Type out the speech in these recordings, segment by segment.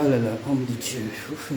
Ah là là, homme de Dieu, ouf.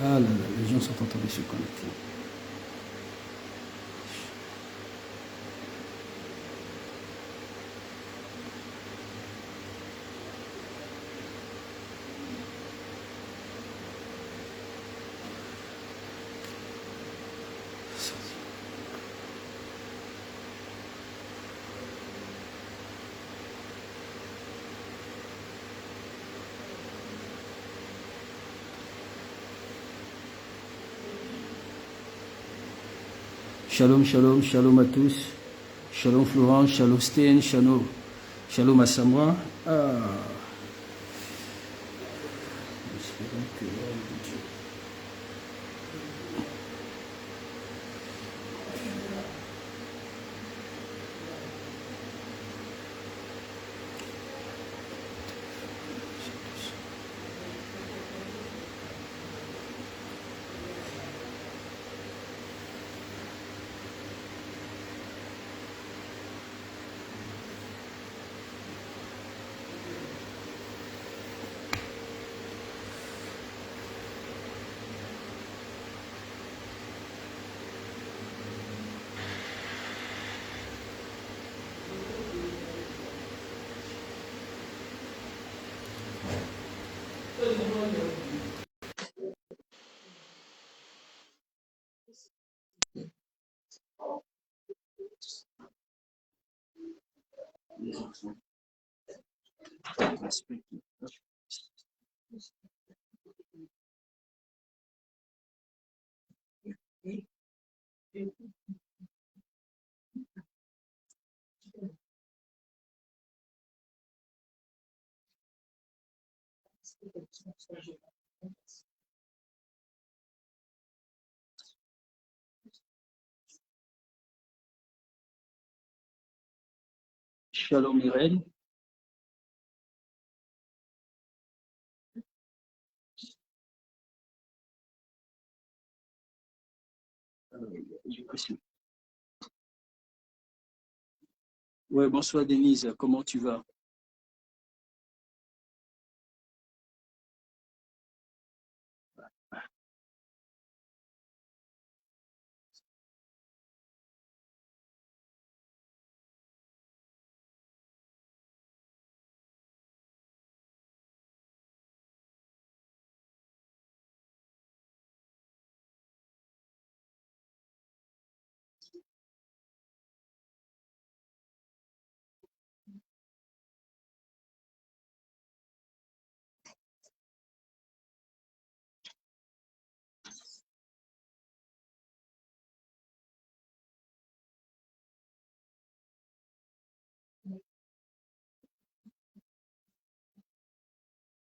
Ah là là, les gens sont en train de se connecter. Shalom, shalom, shalom à tous. Shalom Florence, shalom Sten, shalom à Samoa. Ah. Shalom Irène. Ouais, bonsoir Denise, comment tu vas?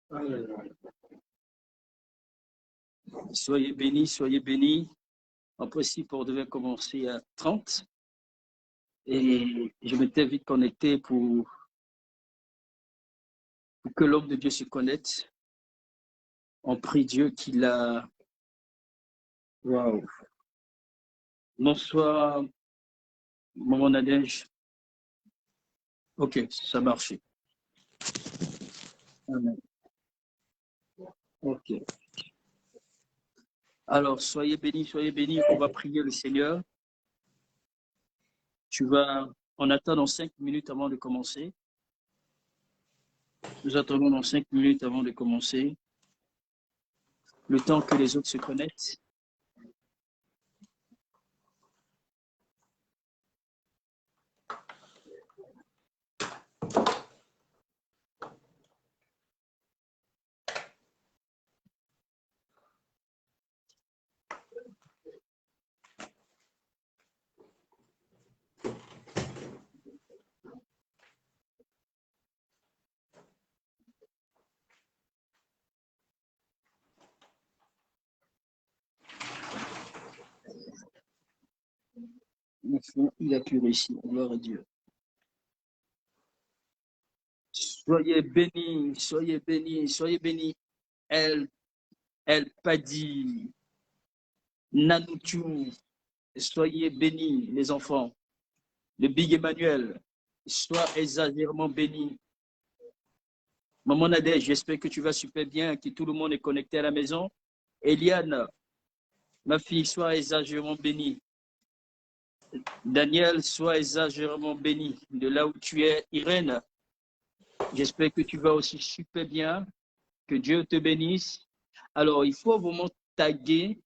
Ah là là. Soyez bénis, soyez bénis. En principe, on devait commencer à 30 et je m'étais vite connecté pour que l'homme de Dieu se connecte. On prie Dieu qu'il a. Waouh! Bonsoir, Maman Nadège. Ok, ça marche. Amen. Ok. Alors, soyez bénis. On va prier le Seigneur. On attend dans 5 minutes avant de commencer. Nous attendons dans 5 minutes avant de commencer. Le temps que les autres se connectent. Enfin, il a pu réussir. Gloire à Dieu. Soyez bénis, soyez bénis, soyez bénis. El, El Padi, Nanoutou, soyez bénis, les enfants. Le Big Emmanuel, sois exagérément béni. Maman Nadège, j'espère que tu vas super bien, que tout le monde est connecté à la maison. Eliane, ma fille, sois exagérément bénie. Daniel, sois exagérément béni de là où tu es. Irène, j'espère que tu vas aussi super bien. Que Dieu te bénisse. Alors, il faut vraiment taguer.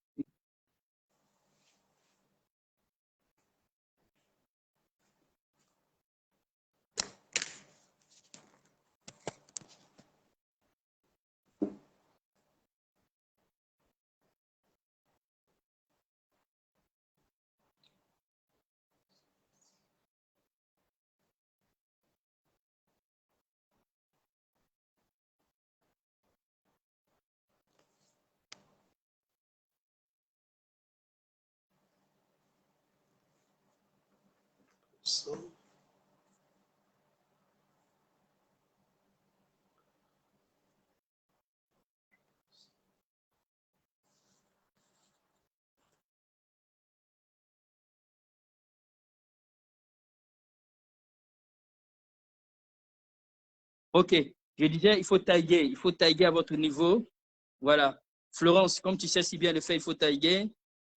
OK, je disais, il faut taguer à votre niveau. Voilà. Florence, comme tu sais si bien le faire, il faut taguer.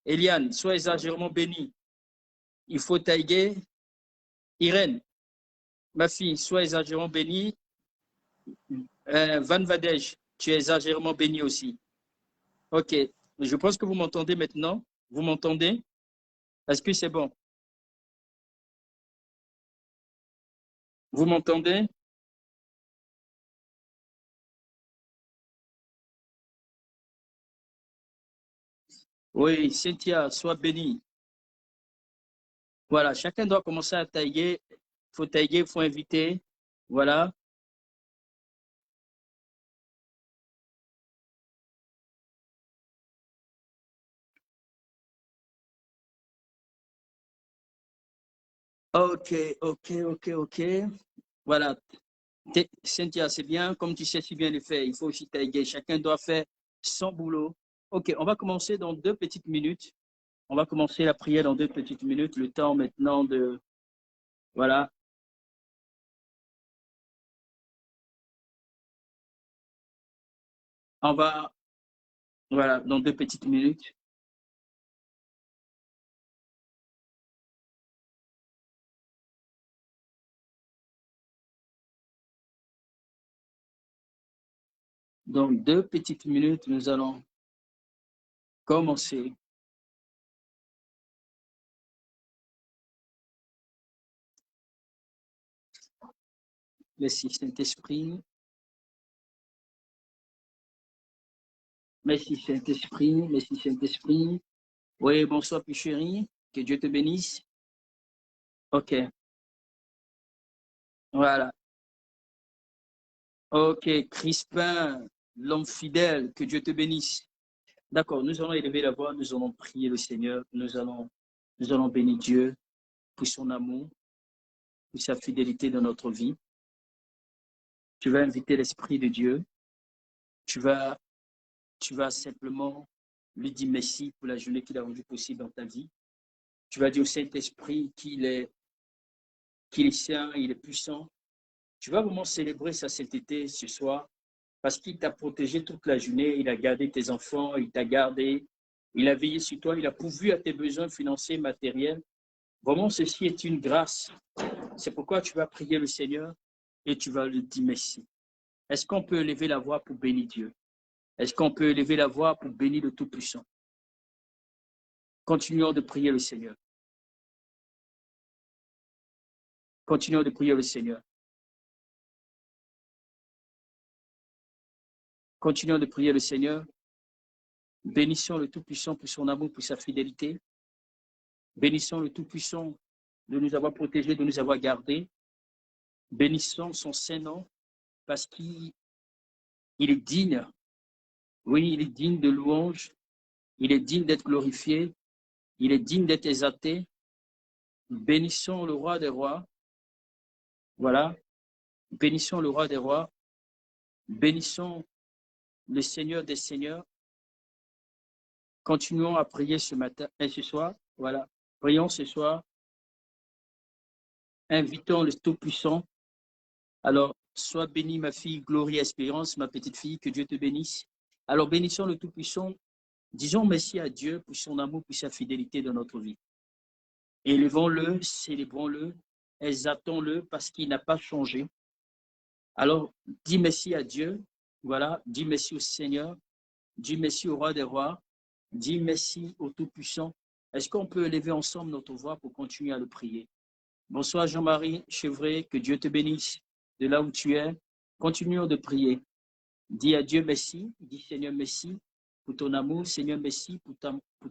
Eliane, sois exagérément bénie. Il faut taguer. Irène, ma fille, sois exagérément bénie. Van Vadej, tu es exagérément bénie aussi. OK, je pense que vous m'entendez maintenant. Vous m'entendez? Est-ce que c'est bon? Vous m'entendez? Oui, Cynthia, sois bénie. Voilà, chacun doit commencer à taguer. Il faut taguer, il faut inviter. Voilà. OK, OK, OK, OK. Voilà. Cynthia, c'est bien. Comme tu sais si bien le faire, il faut aussi taguer. Chacun doit faire son boulot. OK, on va commencer dans 2 petites minutes. On va commencer la prière dans 2 petites minutes. Le temps maintenant de... Voilà. On va... Voilà, dans 2 petites minutes. Dans 2 petites minutes, nous allons commencer. Merci Saint-Esprit. Merci Saint-Esprit. Merci Saint-Esprit. Oui, bonsoir, puis chérie. Que Dieu te bénisse. OK. Voilà. OK. Crispin, l'homme fidèle, que Dieu te bénisse. D'accord. Nous allons élever la voix. Nous allons prier le Seigneur. Nous allons bénir Dieu pour son amour, pour sa fidélité dans notre vie. Tu vas inviter l'Esprit de Dieu. Tu vas, tu vas simplement lui dire merci pour la journée qu'il a rendue possible dans ta vie. Tu vas dire au Saint-Esprit qu'il est saint, il est puissant. Tu vas vraiment célébrer sa sainteté ce soir parce qu'il t'a protégé toute la journée, il a gardé tes enfants, il t'a gardé, il a veillé sur toi, il a pourvu à tes besoins financiers, matériels. Vraiment, ceci est une grâce. C'est pourquoi tu vas prier le Seigneur et tu vas lui dire merci. Est-ce qu'on peut élever la voix pour bénir Dieu? Est-ce qu'on peut élever la voix pour bénir le Tout-Puissant? Continuons de prier le Seigneur. Continuons de prier le Seigneur. Continuons de prier le Seigneur. Bénissons le Tout-Puissant pour son amour, pour sa fidélité. Bénissons le Tout-Puissant de nous avoir protégés, de nous avoir gardés. Bénissons son Saint-Nom parce qu'il est digne. Oui, il est digne de louange. Il est digne d'être glorifié. Il est digne d'être exalté. Bénissons le roi des rois. Voilà. Bénissons le roi des rois. Bénissons le Seigneur des seigneurs. Continuons à prier ce matin et ce soir. Voilà. Prions ce soir. Invitons le Tout-Puissant. Alors, sois bénie, ma fille, Gloria Espérance, ma petite fille, que Dieu te bénisse. Alors, bénissons le Tout-Puissant. Disons merci à Dieu pour son amour, pour sa fidélité dans notre vie. Élevons-le, célébrons-le, exaltons-le parce qu'il n'a pas changé. Alors, dis merci à Dieu. Voilà, dis merci au Seigneur. Dis merci au roi des rois. Dis merci au Tout-Puissant. Est-ce qu'on peut élever ensemble notre voix pour continuer à le prier? Bonsoir Jean-Marie Chevray, que Dieu te bénisse de là où tu es. Continuons de prier. Dis à Dieu merci. Dis Seigneur merci pour ton amour. Seigneur merci pour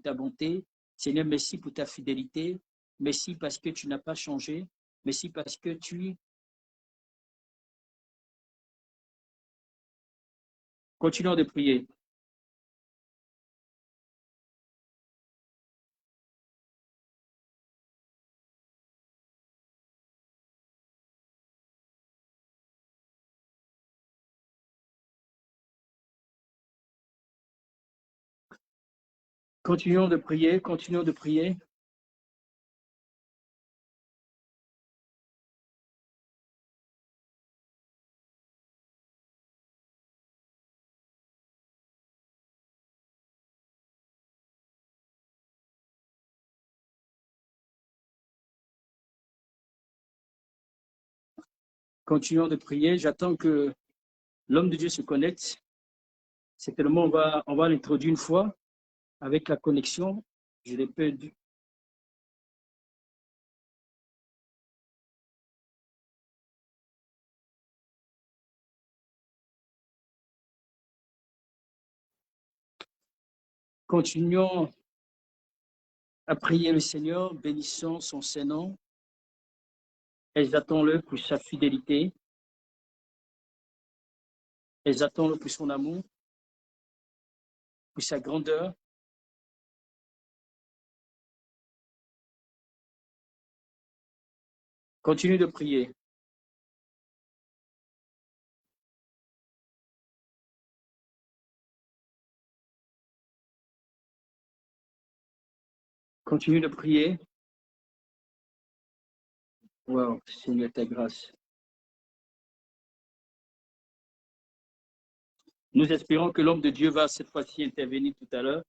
ta bonté. Seigneur merci pour ta fidélité. Merci parce que tu n'as pas changé. Merci parce que tu... Continuons de prier. Continuons de prier. Continuons de prier. Continuons de prier. J'attends que l'homme de Dieu se connecte. Certainement, on va l'introduire une fois avec la connexion. Je l'ai perdu. Continuons à prier le Seigneur. Bénissons son Saint-Nom. Exaltons-le pour sa fidélité. Exaltons-le pour son amour, pour sa grandeur. Continue de prier. Continue de prier. Wow, Seigneur, ta grâce. Nous espérons que l'homme de Dieu va cette fois-ci intervenir tout à l'heure.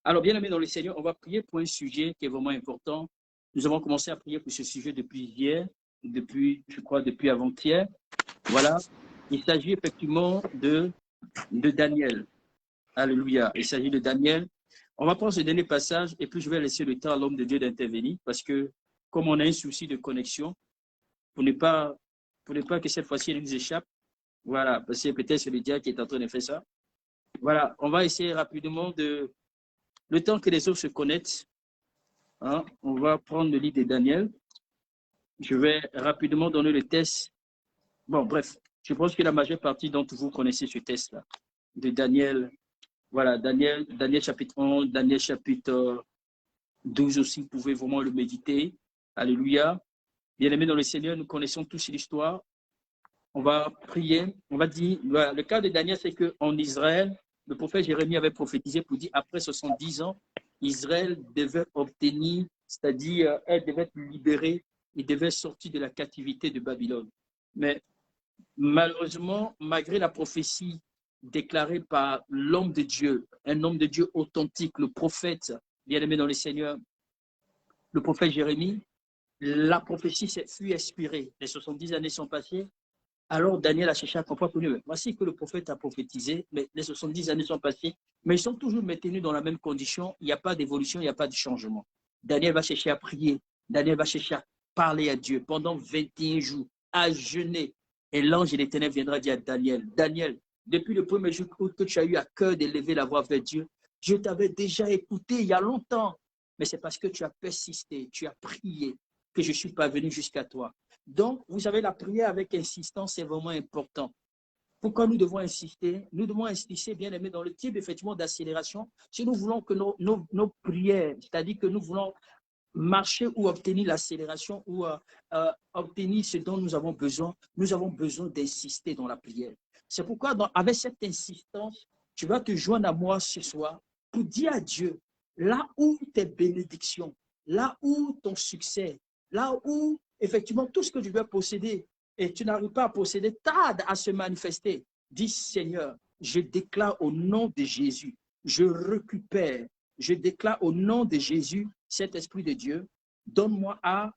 Alors, bien aimé dans le Seigneur, on va prier pour un sujet qui est vraiment important. Nous avons commencé à prier pour ce sujet depuis hier, je crois, depuis avant-hier. Voilà. Il s'agit effectivement de Daniel. Alléluia. Il s'agit de Daniel. On va prendre ce dernier passage et puis je vais laisser le temps à l'homme de Dieu d'intervenir parce que comme on a un souci de connexion, pour ne pas que cette fois-ci il nous échappe, voilà, parce que peut-être c'est le diable qui est en train de faire ça. Voilà, on va essayer rapidement de, le temps que les autres se connectent, hein, on va prendre le livre de Daniel. Je vais rapidement donner le test. Bon, bref, je pense que la majeure partie d'entre vous connaissez ce test-là, de Daniel. Voilà, Daniel chapitre 11, Daniel chapitre 12 aussi, vous pouvez vraiment le méditer. Alléluia. Bien-aimés dans le Seigneur, nous connaissons tous l'histoire. On va prier, on va dire, le cas de Daniel, c'est qu'en Israël, le prophète Jérémie avait prophétisé pour dire, après 70 ans, Israël devait obtenir, c'est-à-dire, elle devait être libérée, il devait sortir de la captivité de Babylone. Mais malheureusement, malgré la prophétie déclarée par l'homme de Dieu, un homme de Dieu authentique, le prophète, bien-aimé dans le Seigneur, le prophète Jérémie, la prophétie fut expirée. Les 70 années sont passées. Alors Daniel a cherché à comprendre. Voici que le prophète a prophétisé, mais les 70 années sont passées, mais ils sont toujours maintenus dans la même condition. Il n'y a pas d'évolution, il n'y a pas de changement. Daniel va chercher à prier. Daniel va chercher à parler à Dieu pendant 21 jours, à jeûner. Et l'ange de l'Éternel viendra dire à Daniel, Daniel, depuis le premier jour que tu as eu à cœur d'élever la voix vers Dieu, je t'avais déjà écouté il y a longtemps, mais c'est parce que tu as persisté, tu as prié, que je suis parvenu jusqu'à toi. Donc, vous savez, la prière avec insistance, c'est vraiment important. Pourquoi nous devons insister? Nous devons insister, bien aimé, dans le type effectivement d'accélération. Si nous voulons que nos prières, c'est-à-dire que nous voulons marcher ou obtenir l'accélération ou obtenir ce dont nous avons besoin d'insister dans la prière. C'est pourquoi, avec cette insistance, tu vas te joindre à moi ce soir pour dire à Dieu, là où tes bénédictions, là où ton succès, là où effectivement tout ce que tu veux posséder et tu n'arrives pas à posséder, tarde à se manifester. Dis Seigneur, je déclare au nom de Jésus, je récupère, je déclare au nom de Jésus, cet esprit de Dieu, donne-moi à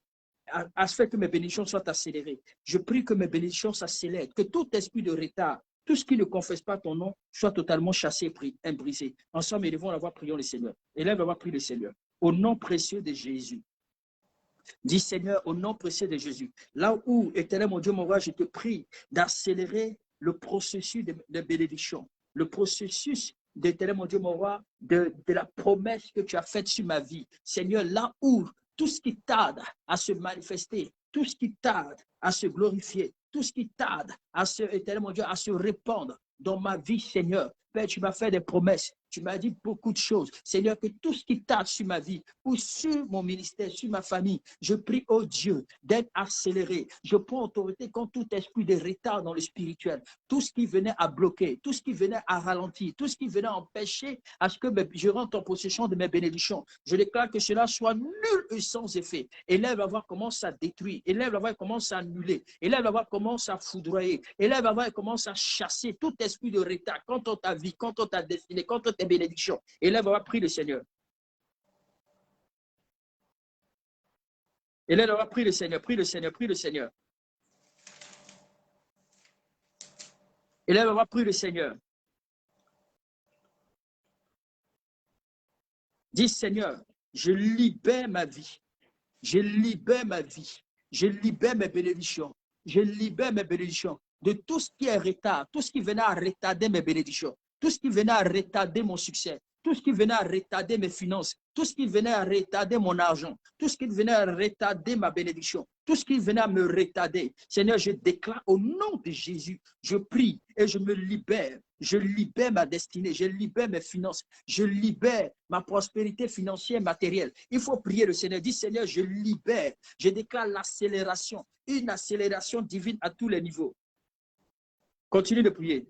faire que mes bénédictions soient accélérées. Je prie que mes bénédictions s'accélèrent, que tout esprit de retard, tout ce qui ne confesse pas ton nom, soit totalement chassé et brisé. Ensemble, élevons la voix, prions le Seigneur. Élève la voix, prie le Seigneur. Au nom précieux de Jésus. Dis Seigneur, au nom précieux de Jésus, là où, éternel mon Dieu, mon roi, je te prie d'accélérer le processus de bénédiction, le processus d'éternel mon Dieu, mon roi, de la promesse que tu as faite sur ma vie. Seigneur, là où tout ce qui tarde à se manifester, tout ce qui tarde à se glorifier, tout ce qui tarde à se, éternel mon Dieu, à se répandre dans ma vie, Seigneur. Père, tu m'as fait des promesses. Tu m'as dit beaucoup de choses. Seigneur, que tout ce qui tarde sur ma vie ou sur mon ministère, sur ma famille, je prie, oh Dieu, d'être accéléré. Je prends autorité contre tout esprit de retard dans le spirituel. Tout ce qui venait à bloquer, tout ce qui venait à ralentir, tout ce qui venait à empêcher à ce que je rentre en possession de mes bénédictions. Je déclare que cela soit nul et sans effet. Élève à voir comment ça détruit. Élève à voir comment ça annuler. Élève à voir comment ça foudroyer. Élève à voir comment ça chasser tout esprit de retard contre ta vie, contre ta destinée, contre tes bénédictions. Élève à voir, prie le Seigneur. Élève à voir, prie le Seigneur, prie le Seigneur, prie le Seigneur. Élève à voir, prie le Seigneur. Dis Seigneur, je libère ma vie. Je libère ma vie. Je libère mes bénédictions. Je libère mes bénédictions de tout ce qui est retard, tout ce qui venait à retarder mes bénédictions, tout ce qui venait à retarder mon succès, tout ce qui venait à retarder mes finances, tout ce qui venait à retarder mon argent, tout ce qui venait à retarder ma bénédiction, tout ce qui venait à me retarder. Seigneur, je déclare au nom de Jésus, je prie et je me libère. Je libère ma destinée, je libère mes finances, je libère ma prospérité financière et matérielle. Il faut prier le Seigneur. Dis Seigneur, je libère, je déclare l'accélération, une accélération divine à tous les niveaux. Continue de prier.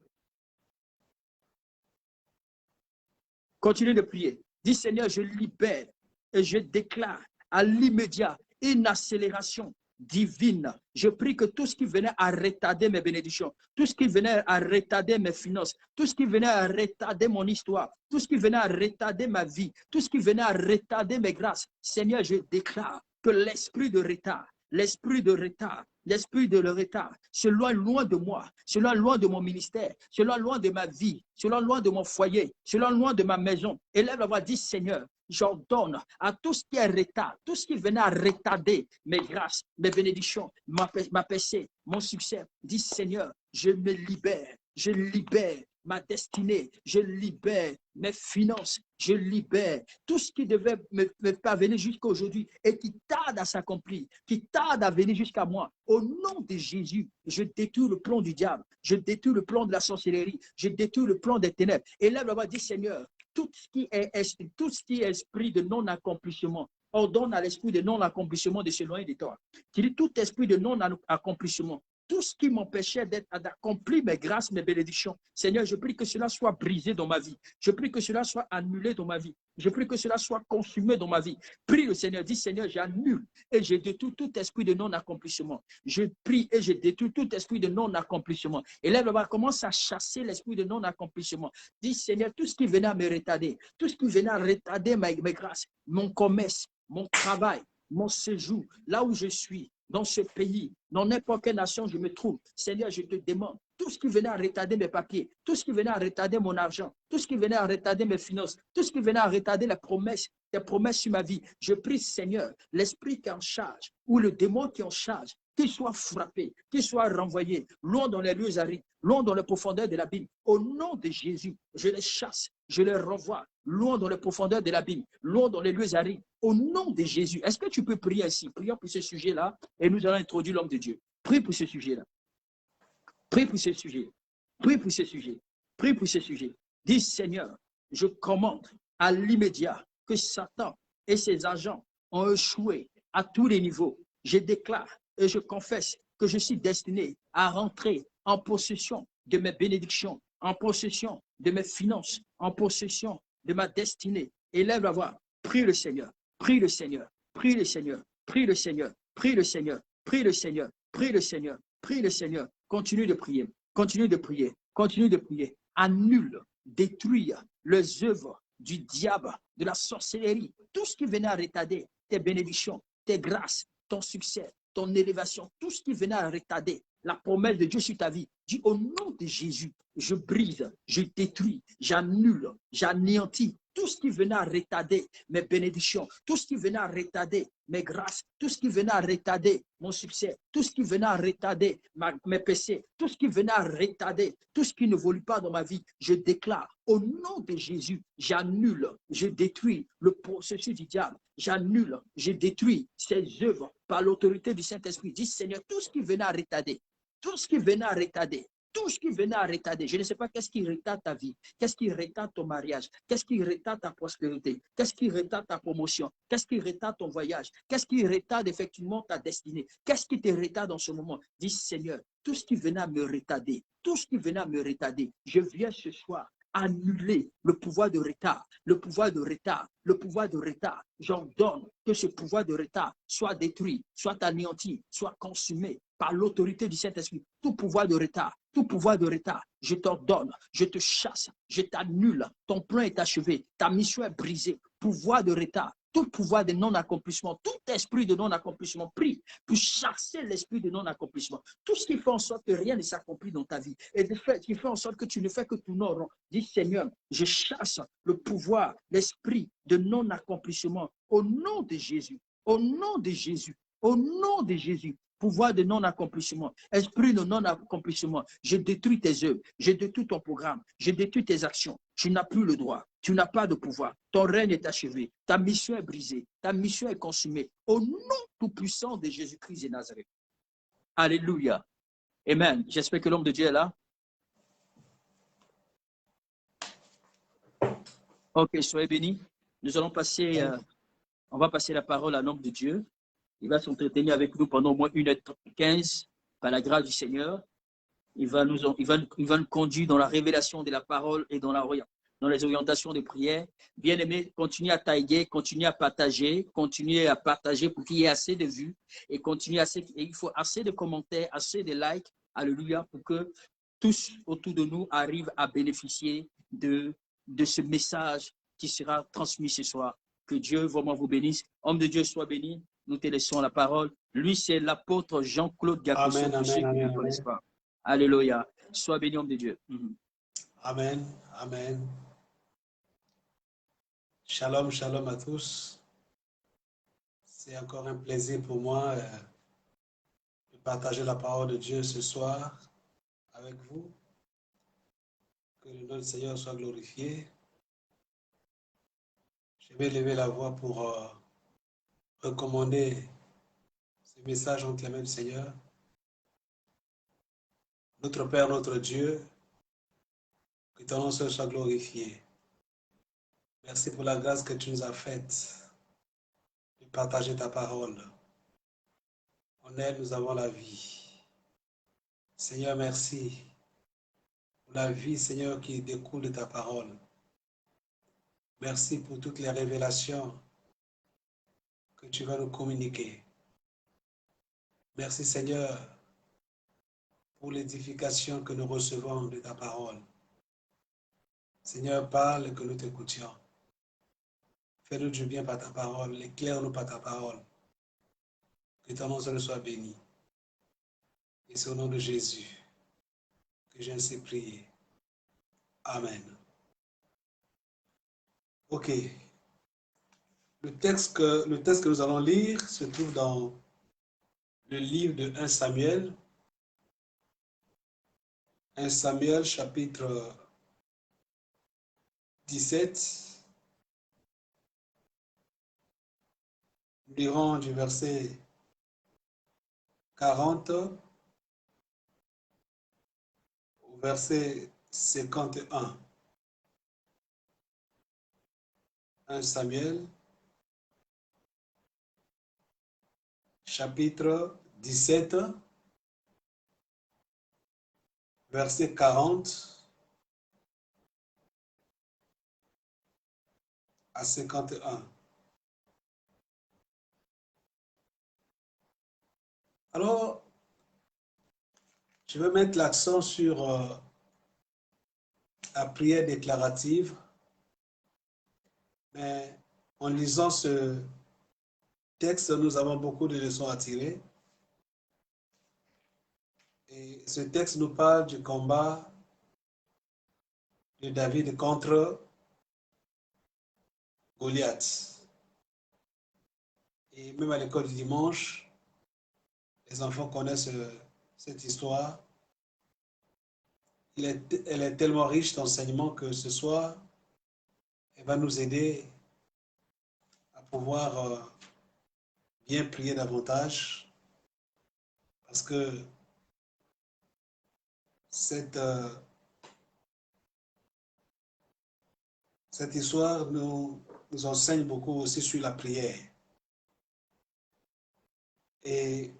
Continue de prier. Dis Seigneur, je libère et je déclare à l'immédiat une accélération divine. Je prie que tout ce qui venait à retarder mes bénédictions, tout ce qui venait à retarder mes finances, tout ce qui venait à retarder mon histoire, tout ce qui venait à retarder ma vie, tout ce qui venait à retarder mes grâces, Seigneur, je déclare que l'esprit de retard, l'esprit de retard, l'esprit de le retard, cela loin de moi, cela loin de mon ministère, cela loin de ma vie, cela loin de mon foyer, cela loin de ma maison. Élève la voix, dit Seigneur, j'ordonne à tout ce qui est retard, tout ce qui venait à retarder mes grâces, mes bénédictions, ma péché, mon succès. Dis Seigneur, je me libère, je libère ma destinée, je libère mes finances, je libère tout ce qui devait me parvenir jusqu'à aujourd'hui et qui tarde à s'accomplir, qui tarde à venir jusqu'à moi. Au nom de Jésus, je détruis le plan du diable, je détruis le plan de la sorcellerie, je détruis le plan des ténèbres. Et là, on va dire, Seigneur, tout ce qui est esprit de non-accomplissement, ordonne à l'esprit de non-accomplissement de s'éloigner de toi. Tu dis tout esprit de non-accomplissement, tout ce qui m'empêchait d'accomplir mes grâces, mes bénédictions. Seigneur, je prie que cela soit brisé dans ma vie. Je prie que cela soit annulé dans ma vie. Je prie que cela soit consumé dans ma vie. Prie le Seigneur, dis Seigneur, j'annule et je détruis tout esprit de non-accomplissement. Je prie et je détruis tout esprit de non-accomplissement. Et là, on commence à chasser l'esprit de non-accomplissement. Dis Seigneur, tout ce qui venait à me retarder, tout ce qui venait à retarder mes grâces, mon commerce, mon travail, mon séjour, là où je suis, dans ce pays, dans n'importe quelle nation je me trouve, Seigneur, je te demande, tout ce qui venait à retarder mes papiers, tout ce qui venait à retarder mon argent, tout ce qui venait à retarder mes finances, tout ce qui venait à retarder tes promesses sur ma vie, je prie, Seigneur, l'esprit qui est en charge, ou le démon qui est en charge, qu'il soit frappé, qu'il soit renvoyé, loin dans les lieux arides, loin dans les profondeurs de l'abîme. Au nom de Jésus, je les chasse, je les renvoie, loin dans les profondeurs de l'abîme, loin dans les lieux arides. Au nom de Jésus, est-ce que tu peux prier ainsi? Prions pour ce sujet-là et nous allons introduire l'homme de Dieu. Prie pour ce sujet-là. Prie pour ce sujet. Prie pour ce sujet. Prie pour ce sujet. Dis Seigneur, je commande à l'immédiat que Satan et ses agents ont échoué à tous les niveaux. Je déclare et je confesse que je suis destiné à rentrer en possession de mes bénédictions, en possession de mes finances, en possession de ma destinée. Élève la voix, prie le Seigneur, prie le Seigneur, prie le Seigneur, prie le Seigneur, prie le Seigneur, prie le Seigneur, prie le Seigneur, prie le Seigneur. Continue de prier, continue de prier, continue de prier. Annule, détruire les œuvres du diable, de la sorcellerie, tout ce qui venait à retarder tes bénédictions, tes grâces, ton succès, ton élévation, tout ce qui venait à retarder la promesse de Dieu sur ta vie. Dis au nom de Jésus, je brise, je détruis, j'annule, j'anéantis tout ce qui venait à retarder mes bénédictions, tout ce qui venait à retarder mes grâces, tout ce qui venait à retarder mon succès, tout ce qui venait à retarder mes péchés, tout ce qui venait à retarder, tout ce qui ne évolue pas dans ma vie, je déclare au nom de Jésus, j'annule, je détruis le processus du diable, j'annule, je détruis ses œuvres par l'autorité du Saint-Esprit. Dis Seigneur, tout ce qui venait à retarder, tout ce qui venait à retarder, tout ce qui venait à retarder. Je ne sais pas qu'est-ce qui retarde ta vie, qu'est-ce qui retarde ton mariage, qu'est-ce qui retarde ta prospérité, qu'est-ce qui retarde ta promotion, qu'est-ce qui retarde ton voyage, qu'est-ce qui retarde effectivement ta destinée, qu'est-ce qui te retarde en ce moment. Dis Seigneur, tout ce qui venait à me retarder, tout ce qui venait à me retarder, je viens ce soir annuler le pouvoir de retard, le pouvoir de retard, le pouvoir de retard. J'ordonne que ce pouvoir de retard soit détruit, soit anéanti, soit consumé par l'autorité du Saint-Esprit. Tout pouvoir de retard, je t'ordonne, je te chasse, je t'annule. Ton plan est achevé, ta mission est brisée. Pouvoir de retard, tout pouvoir de non-accomplissement, tout esprit de non-accomplissement, prie pour chasser l'esprit de non-accomplissement. Tout ce qui fait en sorte que rien ne s'accomplit dans ta vie et qui fait en sorte que tu ne fais que tourner en rond. Dis Seigneur, je chasse le pouvoir, l'esprit de non-accomplissement au nom de Jésus, au nom de Jésus, au nom de Jésus. Pouvoir de non-accomplissement, esprit de non-accomplissement, je détruis tes œuvres, je détruis ton programme, je détruis tes actions. Tu n'as plus le droit, tu n'as pas de pouvoir. Ton règne est achevé, ta mission est brisée, ta mission est consumée. Au nom tout-puissant de Jésus-Christ de Nazareth. Alléluia. Amen. J'espère que l'homme de Dieu est là. Ok, soyez bénis. Nous allons passer, on va passer la parole à l'homme de Dieu. Il va s'entretenir avec nous pendant au moins 1h15 par la grâce du Seigneur. Il va nous conduire dans la révélation de la parole et dans les orientations de prière. Bien-aimés, continuez à tailler, continuez à partager pour qu'il y ait assez de vues et il faut assez de commentaires, assez de likes, alléluia, pour que tous autour de nous arrivent à bénéficier de ce message qui sera transmis ce soir. Que Dieu vraiment vous bénisse. Homme de Dieu, sois béni. Nous te laissons la parole. Lui, c'est l'apôtre Jean-Claude Gakosso, pour ceux qui ne le connaissent pas. Alléluia. Sois béni, homme de Dieu. Amen. Amen. Shalom, shalom à tous. C'est encore un plaisir pour moi de partager la parole de Dieu ce soir avec vous. Que le nom du Seigneur soit glorifié. Je vais lever la voix pour recommander ce message entre les mains du Seigneur. Notre Père, notre Dieu, que ton nom soit glorifié. Merci pour la grâce que tu nous as faite de partager ta parole. En elle, nous avons la vie. Seigneur, merci pour la vie, Seigneur, qui découle de ta parole. Merci pour toutes les révélations que tu vas nous communiquer. Merci, Seigneur, pour l'édification que nous recevons de ta parole. Seigneur, parle et que nous t'écoutions. Fais-nous du bien par ta parole, éclaire-nous par ta parole. Que ton nom soit béni. Et c'est au nom de Jésus que j'ai ainsi prié. Amen. Ok. Le texte que nous allons lire se trouve dans le livre de 1 Samuel. 1 Samuel chapitre 17. Nous lirons du verset 40 au verset 51. 1 Samuel chapitre 17, verset 40 à 51. Alors, je vais mettre l'accent sur la prière déclarative, mais en lisant ce texte, nous avons beaucoup de leçons à tirer. Et ce texte nous parle du combat de David contre Goliath. Et même à l'école du dimanche, les enfants connaissent cette histoire. Elle est tellement riche d'enseignements que ce soir, elle va nous aider à pouvoir bien prier davantage, parce que cette histoire nous enseigne beaucoup aussi sur la prière. Et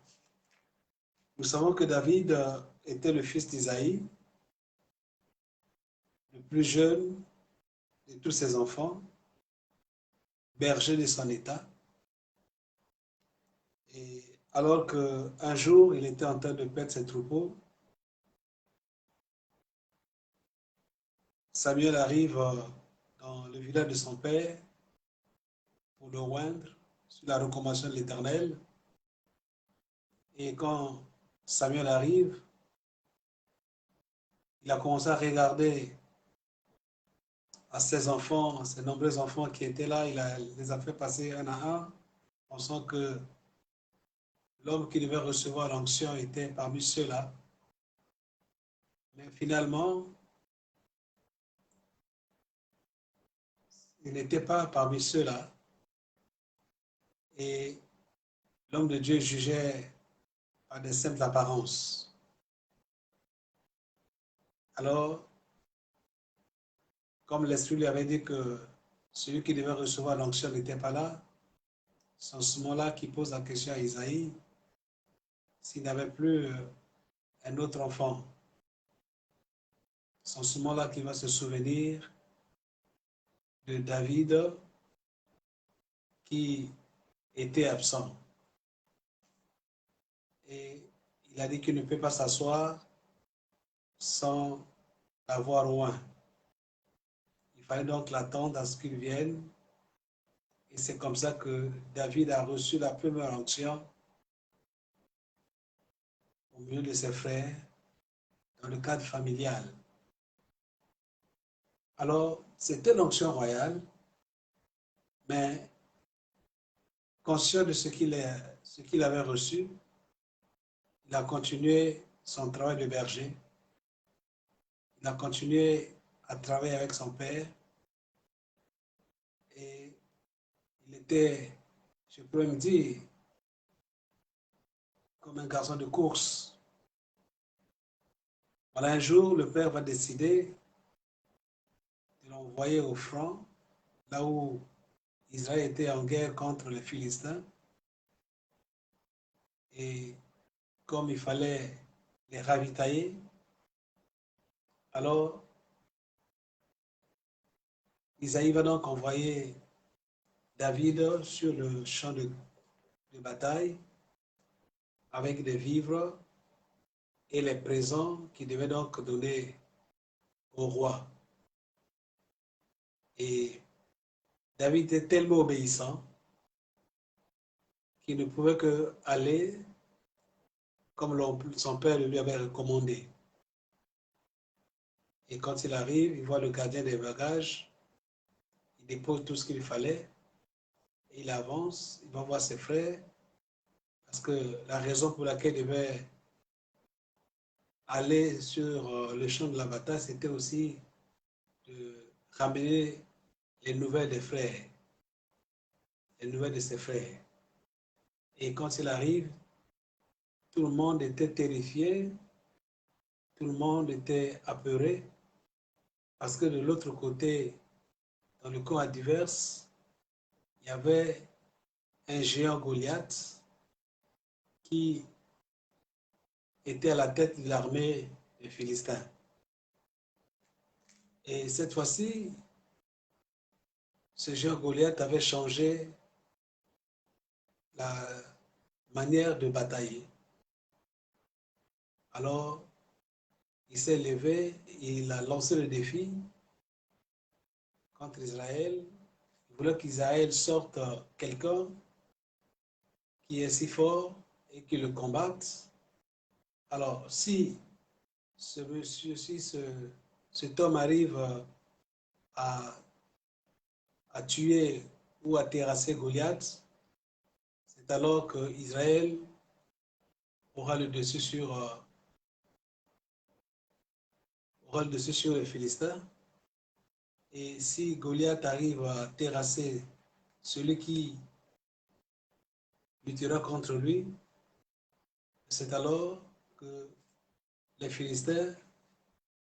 nous savons que David était le fils d'Isaïe, le plus jeune de tous ses enfants, berger de son état. Et alors qu'un jour, il était en train de perdre ses troupeaux, Samuel arrive dans le village de son père pour le oindre sur la recommandation de l'Éternel. Et quand Samuel arrive, il a commencé à regarder à ses enfants, à ses nombreux enfants qui étaient là. Il les a fait passer un à un, pensant que l'homme qui devait recevoir l'onction était parmi ceux-là. Mais finalement, il n'était pas parmi ceux-là. Et l'homme de Dieu jugeait par des simples apparences. Alors, comme l'Esprit lui avait dit que celui qui devait recevoir l'onction n'était pas là, c'est en ce moment-là qu'il pose la question à Isaïe s'il n'avait plus un autre enfant. C'est en ce moment-là qu'il va se souvenir de David qui était absent. Et il a dit qu'il ne peut pas s'asseoir sans l'avoir loin. Il fallait donc l'attendre à ce qu'il vienne. Et c'est comme ça que David a reçu la première onction au milieu de ses frères dans le cadre familial. Alors, c'était l'onction royale, mais conscient de ce qu'il avait reçu, il a continué son travail de berger. Il a continué à travailler avec son père. Et il était, je peux me dire, comme un garçon de course. Voilà, un jour, le père va décider de l'envoyer au front, là où Israël était en guerre contre les Philistins. Et comme il fallait les ravitailler, alors Isaïe va donc envoyer David sur le champ de bataille avec des vivres et les présents qu'il devait donc donner au roi. Et David était tellement obéissant qu'il ne pouvait que aller comme son père lui avait recommandé. Et quand il arrive, il voit le gardien des bagages, il dépose tout ce qu'il fallait, et il avance, il va voir ses frères, parce que la raison pour laquelle il devait aller sur le champ de la bataille, c'était aussi de ramener les nouvelles des frères, les nouvelles de ses frères. Et quand il arrive, tout le monde était terrifié, tout le monde était apeuré, parce que de l'autre côté, dans le camp adverse, il y avait un géant Goliath qui était à la tête de l'armée des Philistins. Et cette fois-ci, ce géant Goliath avait changé la manière de batailler. Alors, il s'est levé, il a lancé le défi contre Israël. Il voulait qu'Israël sorte quelqu'un qui est si fort et qui le combatte. Alors, si ce monsieur, si cet homme arrive à tuer ou à terrasser Goliath, c'est alors que Israël aura le dessus sur les Philistins. Et si Goliath arrive à terrasser celui qui luttera contre lui, c'est alors que les Philistins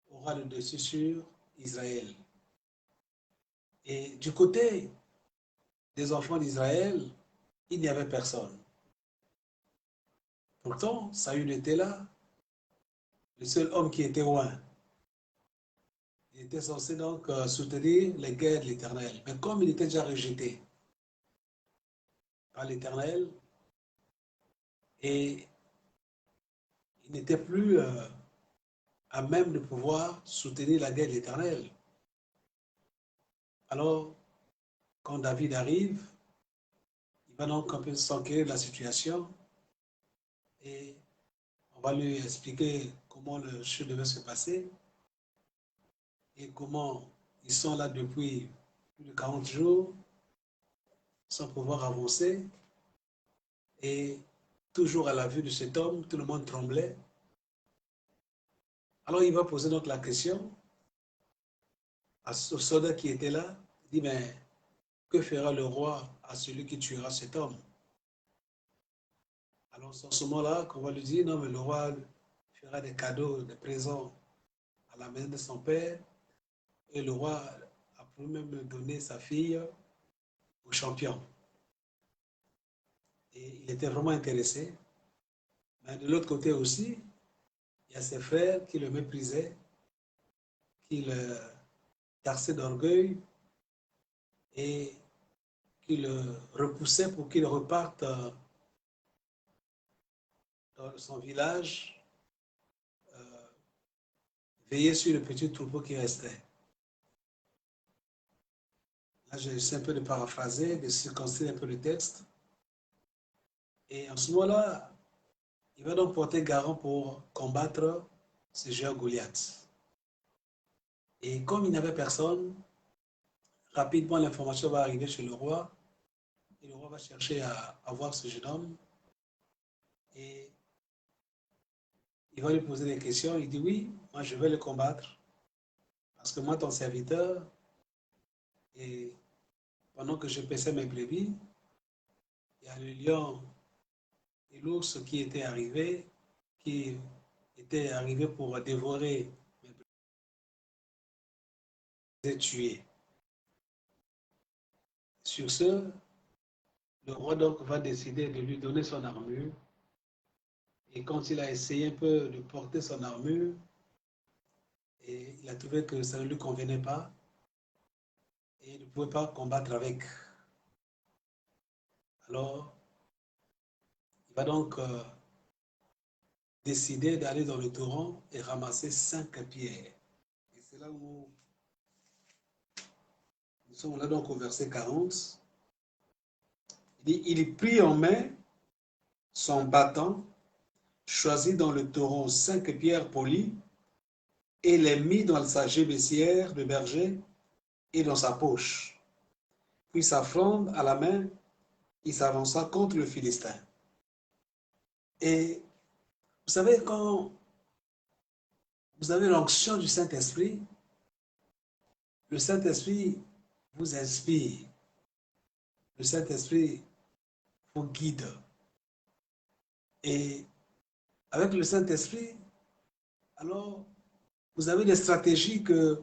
aura le dessus sur Israël. Et du côté des enfants d'Israël, il n'y avait personne. Pourtant, Saül était là, le seul homme qui était loin. Il était censé donc soutenir les guerres de l'Éternel. Mais comme il était déjà rejeté par l'Éternel, et il n'était plus à même de pouvoir soutenir la guerre de l'Éternel. Alors, quand David arrive, il va donc un peu s'enquérir de la situation et on va lui expliquer comment le jeu devait se passer et comment ils sont là depuis plus de 40 jours sans pouvoir avancer. Et toujours à la vue de cet homme, tout le monde tremblait. Alors il va poser donc la question au soldat qui était là. Il dit, mais que fera le roi à celui qui tuera cet homme? Alors c'est à ce moment-là qu'on va lui dire, non mais le roi fera des cadeaux, des présents à la maison de son père. Et le roi a pu même donner sa fille au champion. Et il était vraiment intéressé. Mais de l'autre côté aussi, il y a ses frères qui le méprisaient, qui le tarsaient d'orgueil et qui le repoussaient pour qu'il reparte dans son village, veiller sur le petit troupeau qui restait. Là, j'essaie un peu de paraphraser, de circonstruire un peu le texte. Et en ce moment-là, il va donc porter garant pour combattre ce géant Goliath. Et comme il n'y avait personne, rapidement l'information va arriver chez le roi. Et le roi va chercher à voir ce jeune homme. Et il va lui poser des questions. Il dit oui, moi je vais le combattre. Parce que moi, ton serviteur, et pendant que je paissais mes brebis, il y a le lion et l'ours qui étaient arrivés pour dévorer mes brebis et tuer. Sur ce, le roi donc va décider de lui donner son armure. Et quand il a essayé un peu de porter son armure, et il a trouvé que ça ne lui convenait pas et il ne pouvait pas combattre avec. Alors, il va donc décider d'aller dans le torrent et ramasser 5 pierres. Et c'est là où nous sommes là donc au verset 40. Il dit, il prit en main son bâton, choisit dans le torrent 5 pierres polies et les mit dans sa gébésière de berger et dans sa poche. Puis sa fronde à la main, il s'avança contre le Philistin. Et vous savez, quand vous avez l'onction du Saint-Esprit, le Saint-Esprit vous inspire, le Saint-Esprit vous guide. Et avec le Saint-Esprit, alors, vous avez des stratégies que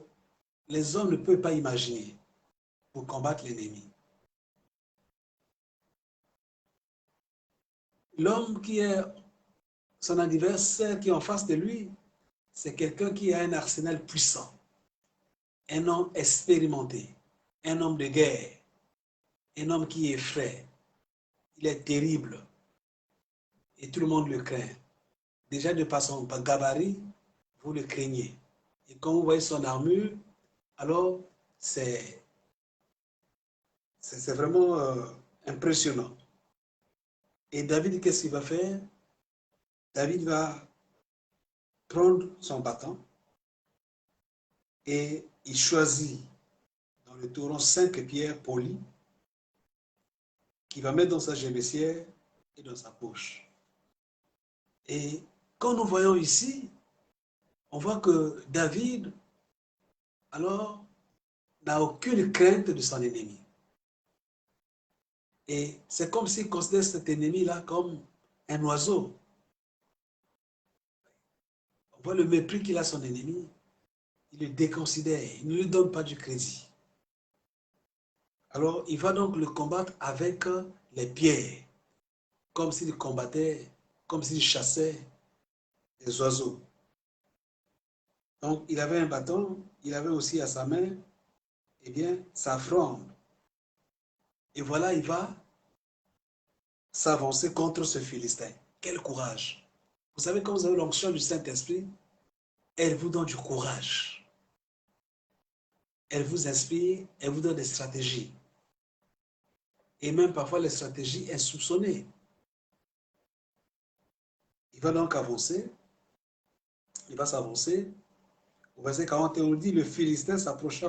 les hommes ne peuvent pas imaginer pour combattre l'ennemi. L'homme qui est son adversaire, qui est en face de lui, c'est quelqu'un qui a un arsenal puissant, un homme expérimenté, un homme de guerre, un homme qui effraie. Il est terrible et tout le monde le craint. Déjà de par son gabarit, vous le craignez. Et quand vous voyez son armure, alors c'est vraiment impressionnant. Et David, qu'est-ce qu'il va faire? David va prendre son bâton et il choisit dans le taureau 5 pierres polies qu'il va mettre dans sa gémessière et dans sa poche. Et quand nous voyons ici, on voit que David, alors, n'a aucune crainte de son ennemi. Et c'est comme s'il considère cet ennemi-là comme un oiseau. On voit le mépris qu'il a à son ennemi. Il le déconsidère, il ne lui donne pas du crédit. Alors, il va donc le combattre avec les pierres, comme s'il combattait, comme s'il chassait des oiseaux. Donc, il avait un bâton, il avait aussi à sa main, eh bien, sa fronde. Et voilà, il va s'avancer contre ce Philistin. Quel courage! Vous savez, quand vous avez l'onction du Saint-Esprit, elle vous donne du courage. Elle vous inspire, elle vous donne des stratégies. Et même parfois les stratégies insoupçonnées. Il va donc avancer. Il va s'avancer. Au verset 41, on dit, le Philistin s'approcha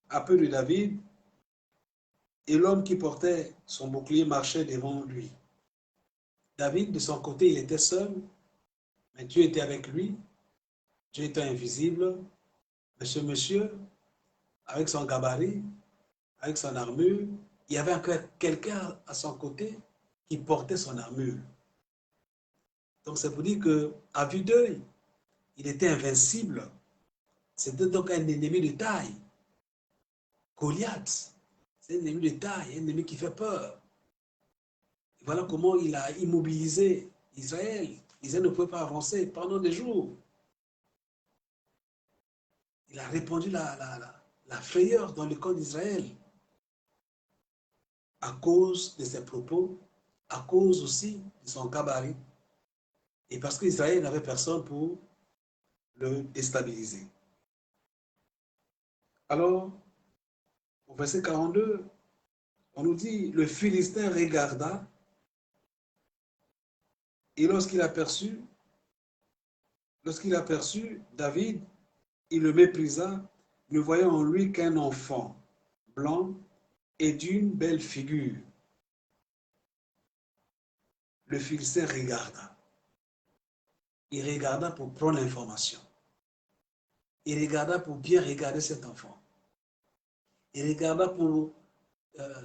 à peu de David, et l'homme qui portait son bouclier marchait devant lui. David, de son côté, il était seul, mais Dieu était avec lui. Dieu était invisible. Mais ce monsieur, avec son gabarit, avec son armure, il y avait encore quelqu'un à son côté qui portait son armure. Donc c'est pour dire qu'à vue d'œil, il était invincible. C'était donc un ennemi de taille. Goliath, c'est un ennemi de taille, un ennemi qui fait peur. Et voilà comment il a immobilisé Israël. Israël ne pouvait pas avancer pendant des jours. Il a répandu la frayeur dans le corps d'Israël à cause de ses propos, à cause aussi de son gabarit, et parce qu'Israël n'avait personne pour le déstabiliser. Alors, au verset 42, on nous dit, le Philistin regarda, et lorsqu'il aperçut David, il le méprisa, ne voyant en lui qu'un enfant blanc et d'une belle figure. Le Philistin regarda. Il regarda pour prendre l'information. Il regarda pour bien regarder cet enfant. Il regarda pour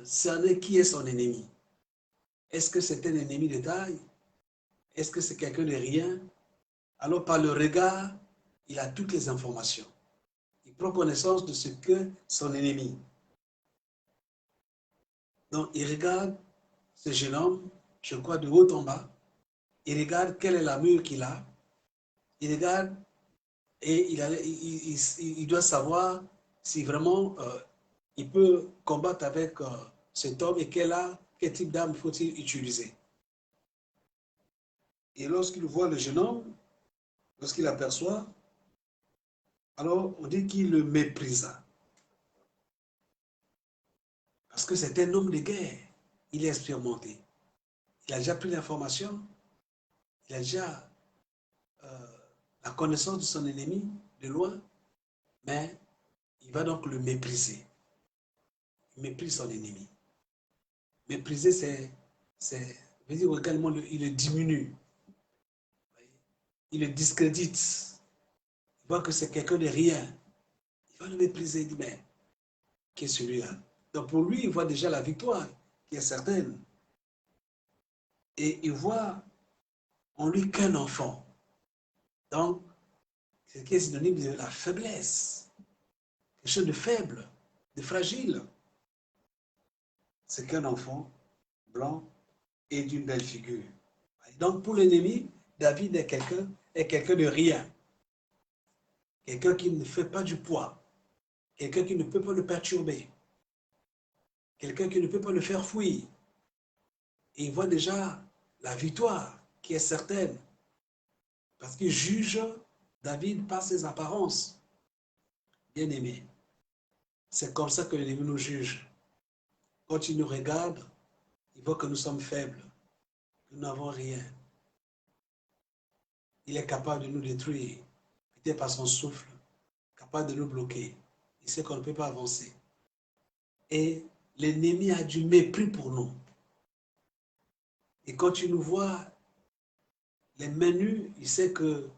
cerner qui est son ennemi. Est-ce que c'est un ennemi de taille? Est-ce que c'est quelqu'un de rien? Alors par le regard, il a toutes les informations. Il prend connaissance de ce que son ennemi. Donc il regarde ce jeune homme, je crois de haut en bas. Il regarde quelle est l'armure qu'il a. Il regarde et il doit savoir si vraiment il peut combattre avec cet homme et quel type d'arme faut-il utiliser. Et lorsqu'il voit le jeune homme, lorsqu'il aperçoit, alors on dit qu'il le méprisa. Parce que c'est un homme de guerre. Il est expérimenté. Il a déjà pris l'information. Il a déjà la connaissance de son ennemi de loin. Mais il va donc le mépriser. Il méprise son ennemi. Mépriser, veut dire également, il le diminue. Il le discrédite. Il voit que c'est quelqu'un de rien. Il va le mépriser. Il dit, mais qui est celui-là? Donc pour lui, il voit déjà la victoire qui est certaine. Et il voit en lui qu'un enfant. Donc, c'est ce qui est synonyme de la faiblesse. Quelque chose de faible, de fragile. C'est qu'un enfant blanc et d'une belle figure. Donc pour l'ennemi, David est quelqu'un de rien. Quelqu'un qui ne fait pas du poids. Quelqu'un qui ne peut pas le perturber. Quelqu'un qui ne peut pas le faire fuir. Et il voit déjà la victoire qui est certaine. Parce qu'il juge David par ses apparences. Bien-aimé, c'est comme ça que l'ennemi nous juge. Quand il nous regarde, il voit que nous sommes faibles, que nous n'avons rien. Il est capable de nous détruire, peut-être par son souffle, capable de nous bloquer. Il sait qu'on ne peut pas avancer. Et l'ennemi a du mépris pour nous. Et quand il nous voit les mains nues, il sait que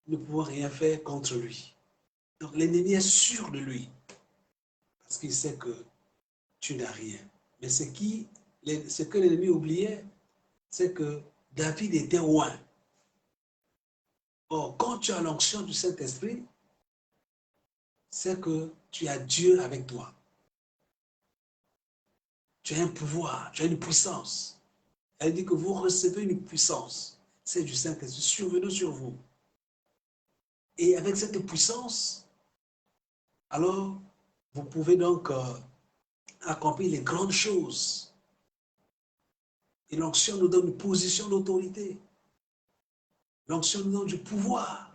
nous ne pouvons rien faire contre lui. Donc l'ennemi est sûr de lui, parce qu'il sait que tu n'as rien. Mais ce que l'ennemi oubliait, c'est que David était loin. Or, quand tu as l'onction du Saint-Esprit, c'est que tu as Dieu avec toi. Tu as un pouvoir, tu as une puissance. Elle dit que vous recevez une puissance. C'est du Saint-Esprit survenu sur vous. Et avec cette puissance, alors, vous pouvez donc accomplir les grandes choses. Et l'onction nous donne une position d'autorité. L'onction nous donne du pouvoir.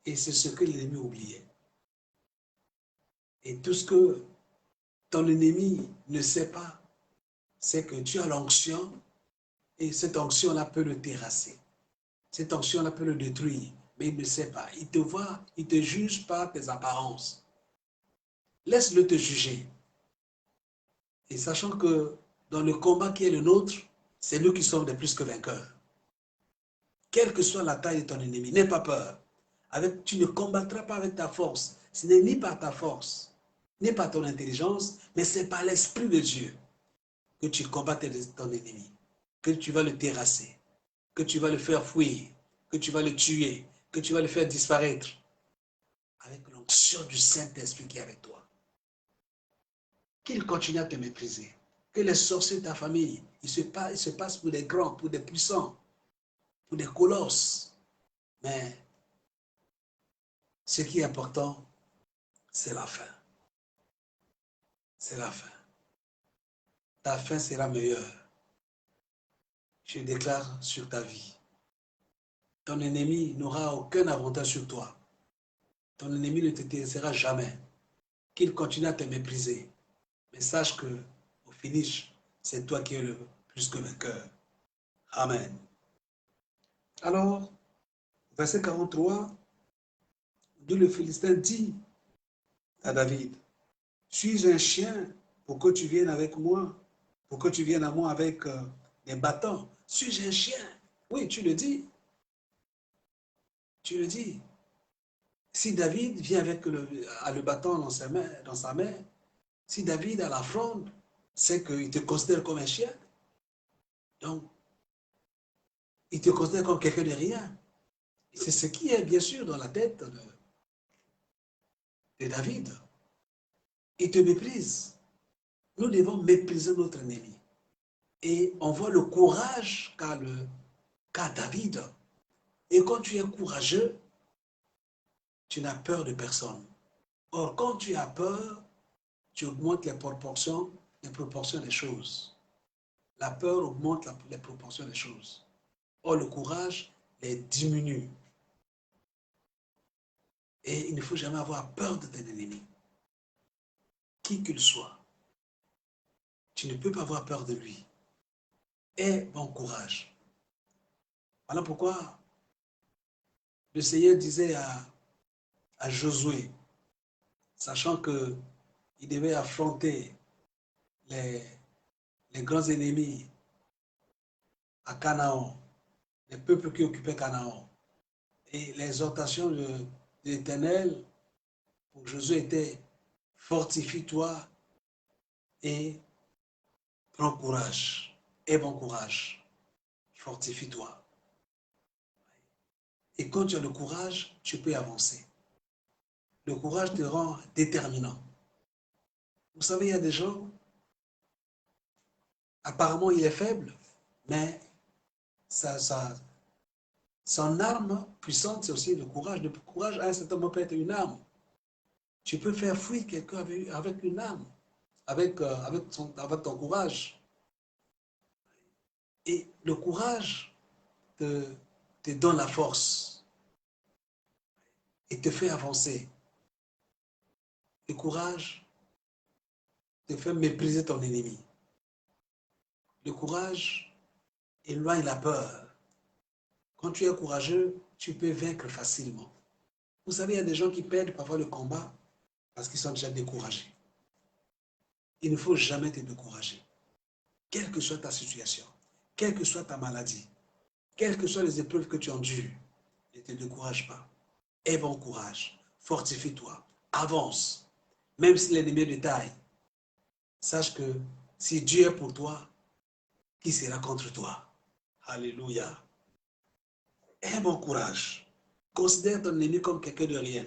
Et c'est ce que l'ennemi oubliait. Et tout ce que ton ennemi ne sait pas, c'est que tu as l'onction et cette onction-là peut le terrasser. Cette onction-là peut le détruire, mais il ne sait pas. Il te voit, il te juge par tes apparences. Laisse-le te juger. Et sachant que dans le combat qui est le nôtre, c'est nous qui sommes des plus que vainqueurs. Quelle que soit la taille de ton ennemi, n'aie pas peur. Tu ne combattras pas avec ta force. Ce n'est ni par ta force, ni par ton intelligence, mais c'est par l'Esprit de Dieu que tu combattes ton ennemi, que tu vas le terrasser, que tu vas le faire fuir, que tu vas le tuer, que tu vas le faire disparaître, avec l'onction du Saint-Esprit qui est avec toi. Qu'il continue à te mépriser, que les sorciers de ta famille, ils se passent pour des grands, pour des puissants, pour des colosses. Mais ce qui est important, c'est la fin. C'est la fin. Ta fin sera meilleure. Je déclare sur ta vie. Ton ennemi n'aura aucun avantage sur toi. Ton ennemi ne te taisera jamais. Qu'il continue à te mépriser. Mais sache que, au finish, c'est toi qui es le plus que vainqueur. Amen. Alors, verset 43, d'où le Philistin dit à David, suis-je un chien pour que tu viennes avec moi, pour que tu viennes à moi avec des bâtons? Suis-je un chien? Oui, tu le dis. Tu le dis. Si David vient avec le bâton dans sa main, si David a la fronde, c'est qu'il te considère comme un chien. Donc, il te considère comme quelqu'un de rien. C'est ce qui est bien sûr dans la tête de David. Il te méprise. Nous devons mépriser notre ennemi. Et on voit le courage qu'a David. Et quand tu es courageux, tu n'as peur de personne. Or, quand tu as peur, tu augmentes les proportions des choses. La peur augmente les proportions des choses. Or, le courage les diminue. Et il ne faut jamais avoir peur de ton ennemi. Qui qu'il soit. Tu ne peux pas avoir peur de lui. Aie bon courage. Voilà pourquoi le Seigneur disait à Josué, sachant qu'il devait affronter les grands ennemis à Canaan, les peuples qui occupaient Canaan. Et l'exhortation de l'Éternel pour Josué était fortifie-toi et prends courage. Aie bon courage. Fortifie-toi. Et quand tu as le courage, tu peux avancer. Le courage te rend déterminant. Vous savez, il y a des gens, Apparemment, il est faible, mais son arme puissante, c'est aussi le courage. Le courage, à un certain moment, peut être une arme. Tu peux faire fuir quelqu'un avec une arme, avec ton courage. Et le courage te donne la force et te fait avancer. Le courage te fait mépriser ton ennemi. Le courage éloigne la peur. Quand tu es courageux, tu peux vaincre facilement. Vous savez, il y a des gens qui perdent parfois le combat parce qu'ils sont déjà découragés. Il ne faut jamais te décourager. Quelle que soit ta situation, quelle que soit ta maladie, quelles que soient les épreuves que tu endures, ne te décourage pas. Aie bon courage, fortifie-toi, avance. Même si l'ennemi est de taille, sache que si Dieu est pour toi, qui sera contre toi? Alléluia. Aie bon courage. Considère ton ennemi comme quelqu'un de rien.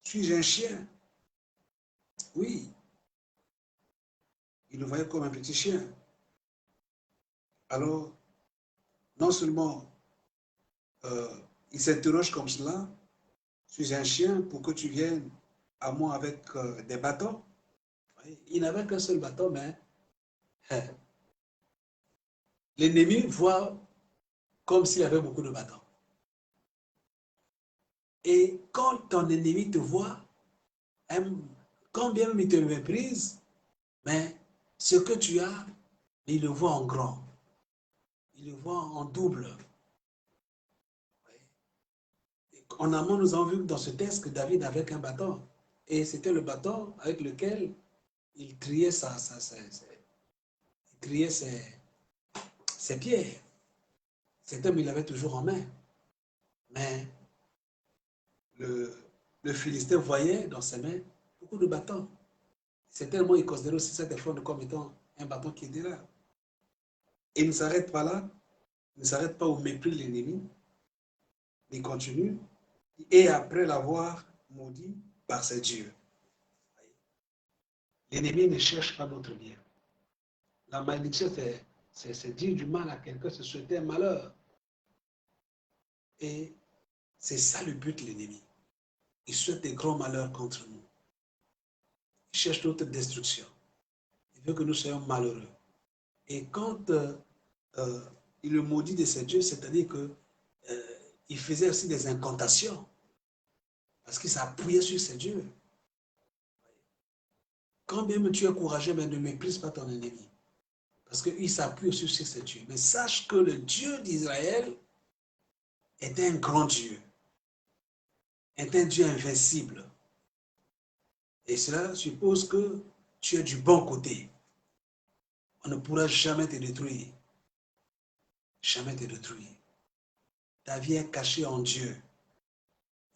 Suis-je un chien? Oui. Il le voyait comme un petit chien. Alors, non seulement il s'interroge comme cela, suis-je un chien pour que tu viennes à moi avec des bâtons? Il n'avait qu'un seul bâton, mais l'ennemi voit comme s'il avait beaucoup de bâtons. Et quand ton ennemi te voit, quand bien même il te méprise, mais ce que tu as, il le voit en grand. Il le voit en double. En amont, nous avons vu dans ce texte que David avait qu'un bâton. Et c'était le bâton avec lequel il triait, il triait ses pieds. Cet homme, il l'avait toujours en main. Mais le Philistin voyait dans ses mains beaucoup de bâtons. C'est tellement, il considérait aussi cette effort comme étant un bâton qui était là. Et il ne s'arrête pas là, il ne s'arrête pas au mépris de l'ennemi, il continue, et après l'avoir maudit par ses dieux. L'ennemi ne cherche pas notre bien. La malédiction, c'est dire du mal à quelqu'un, c'est souhaiter un malheur. Et c'est ça le but de l'ennemi. Il souhaite des grands malheurs contre nous. Il cherche notre destruction. Il veut que nous soyons malheureux. Et quand il le maudit de ses dieux, c'est-à-dire qu'il faisait aussi des incantations. Parce qu'il s'appuyait sur ses dieux. Quand même tu es courageux, mais ne méprise pas ton ennemi. Parce qu'il s'appuie aussi sur ses dieux. Mais sache que le Dieu d'Israël est un grand Dieu. Est un Dieu invincible. Et cela suppose que tu es du bon côté. On ne pourra jamais te détruire. Jamais te détruire. Ta vie est cachée en Dieu.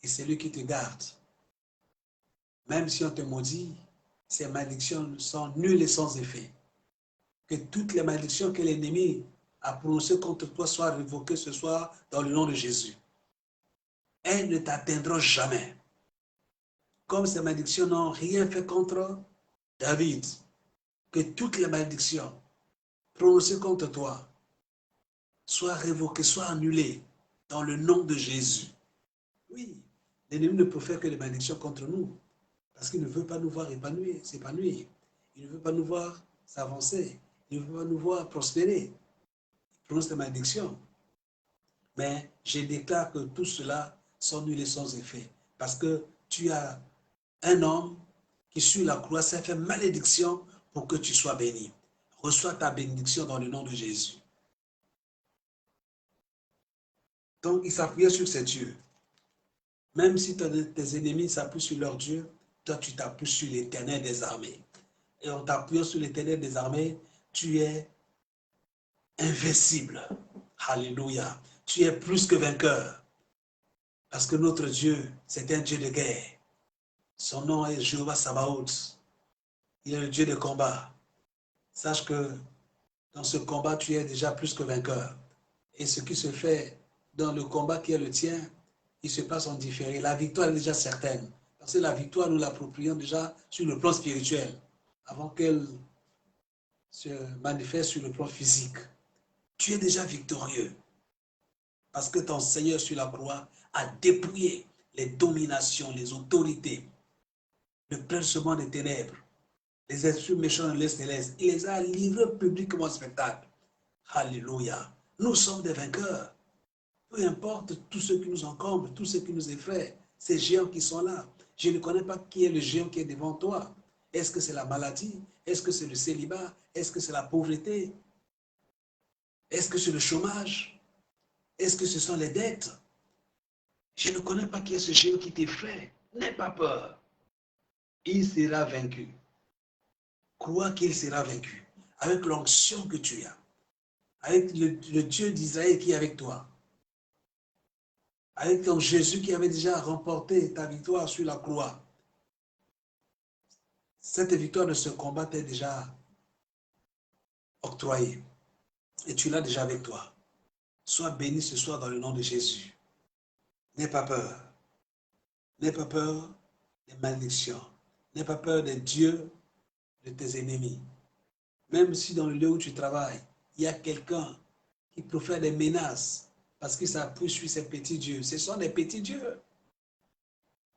Et c'est lui qui te garde. Même si on te maudit, ces malédictions sont nulles et sans effet. Que toutes les malédictions que l'ennemi a prononcées contre toi soient révoquées ce soir dans le nom de Jésus. Elles ne t'atteindront jamais. Comme ces malédictions n'ont rien fait contre David, que toutes les malédictions prononcées contre toi soient révoquées, soient annulées dans le nom de Jésus. Oui, l'ennemi ne peut faire que des malédictions contre nous, parce qu'il ne veut pas nous voir s'épanouir. Il ne veut pas nous voir s'avancer. Il ne veut pas nous voir prospérer. Il prononce des malédictions. Mais je déclare que tout cela sont nuls et sans effet. Parce que tu as un homme qui sur la croix s'est fait malédiction pour que tu sois béni. Reçois ta bénédiction dans le nom de Jésus. Donc il s'appuyait sur ses dieux. Même si tes ennemis s'appuient sur leur Dieu, toi tu t'appuies sur l'Éternel des armées. Et en t'appuyant sur l'Éternel des armées, tu es invincible. Alléluia. Tu es plus que vainqueur. Parce que notre Dieu, c'est un Dieu de guerre. Son nom est Jéhovah Sabaoth. Il est le Dieu de combat. Sache que dans ce combat, tu es déjà plus que vainqueur. Et ce qui se fait dans le combat qui est le tien, il se passe en différé. La victoire est déjà certaine. Parce que la victoire, nous l'approprions déjà sur le plan spirituel. Avant qu'elle se manifeste sur le plan physique, tu es déjà victorieux. Parce que ton Seigneur sur la croix a dépouillé les dominations, les autorités, le principement des ténèbres, les esprits méchants de l'Est céleste. Il les a livrés publiquement au spectacle. Alléluia. Nous sommes des vainqueurs. Peu importe tout ce qui nous encombre, tout ce qui nous effraie, ces géants qui sont là. Je ne connais pas qui est le géant qui est devant toi. Est-ce que c'est la maladie? Est-ce que c'est le célibat? Est-ce que c'est la pauvreté? Est-ce que c'est le chômage? Est-ce que ce sont les dettes? Je ne connais pas qui est ce géant qui t'effraie. N'aie pas peur. Il sera vaincu. Crois qu'il sera vaincu. Avec l'onction que tu as. Avec le Dieu d'Israël qui est avec toi. Avec ton Jésus qui avait déjà remporté ta victoire sur la croix. Cette victoire de ce combat t'est déjà octroyée. Et tu l'as déjà avec toi. Sois béni ce soir dans le nom de Jésus. N'aie pas peur. N'aie pas peur des malédictions. N'aie pas peur des dieux de tes ennemis. Même si dans le lieu où tu travailles, il y a quelqu'un qui profère des menaces parce qu'il s'appuie sur ces petits dieux. Ce sont des petits dieux.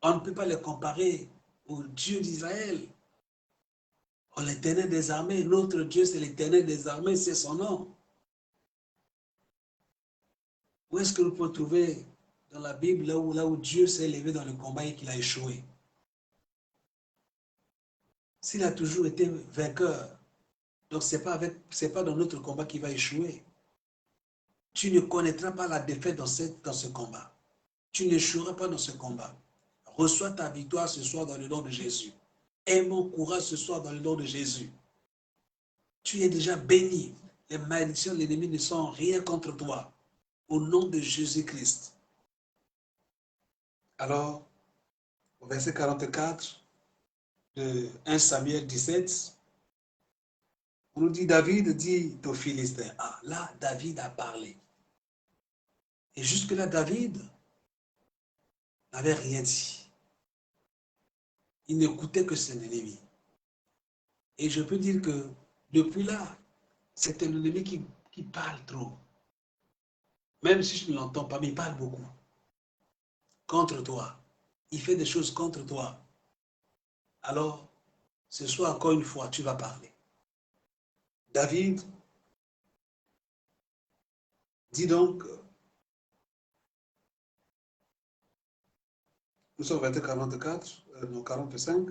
On ne peut pas les comparer au Dieu d'Israël. Oh, l'Éternel des armées, notre Dieu, c'est l'Éternel des armées, c'est son nom. Où est-ce que nous pouvons trouver dans la Bible là où Dieu s'est levé dans le combat et qu'il a échoué? S'il a toujours été vainqueur, donc ce n'est pas dans notre combat qu'il va échouer. Tu ne connaîtras pas la défaite dans ce combat. Tu n'échoueras pas dans ce combat. Reçois ta victoire ce soir dans le nom de Jésus. Aie mon courage ce soir dans le nom de Jésus. Tu es déjà béni. Les malédictions de l'ennemi ne sont rien contre toi. Au nom de Jésus-Christ. Alors, au verset 44 de 1 Samuel 17, on nous dit, David dit aux Philistins, ah là, David a parlé. Et jusque-là, David n'avait rien dit. Il n'écoutait que son ennemi. Et je peux dire que depuis là, c'est un ennemi qui parle trop. Même si je ne l'entends pas, mais il parle beaucoup. Contre toi. Il fait des choses contre toi. Alors, ce soir, encore une fois, tu vas parler. David dit donc, nous sommes au verset 44, non 45.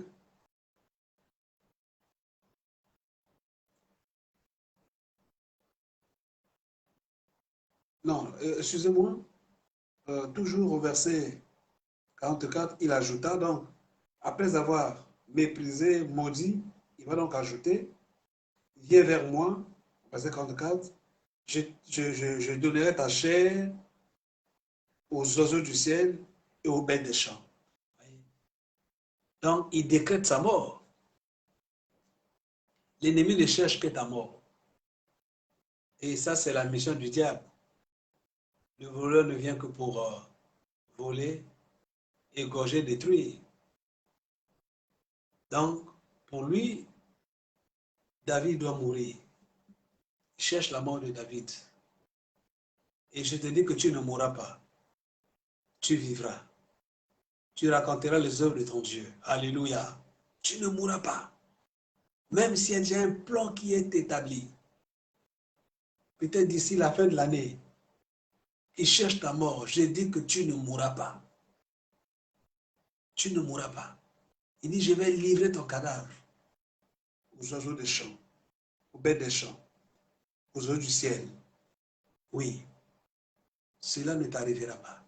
Non, excusez-moi, toujours au verset 44, il ajouta donc, après avoir méprisé, maudit, il va donc ajouter, viens vers moi, verset 44, je donnerai ta chair aux oiseaux du ciel et aux bêtes des champs. Donc, il décrète sa mort. L'ennemi ne cherche que ta mort. Et ça, c'est la mission du diable. Le voleur ne vient que pour voler, égorger, détruire. Donc, pour lui, David doit mourir. Il cherche la mort de David. Et je te dis que tu ne mourras pas. Tu vivras. Tu raconteras les œuvres de ton Dieu. Alléluia. Tu ne mourras pas. Même s'il y a déjà un plan qui est établi. Peut-être d'ici la fin de l'année. Il cherche ta mort. Je dis que tu ne mourras pas. Tu ne mourras pas. Il dit, je vais livrer ton cadavre aux oiseaux des champs, aux bêtes des champs, aux oiseaux du ciel. Oui, cela ne t'arrivera pas.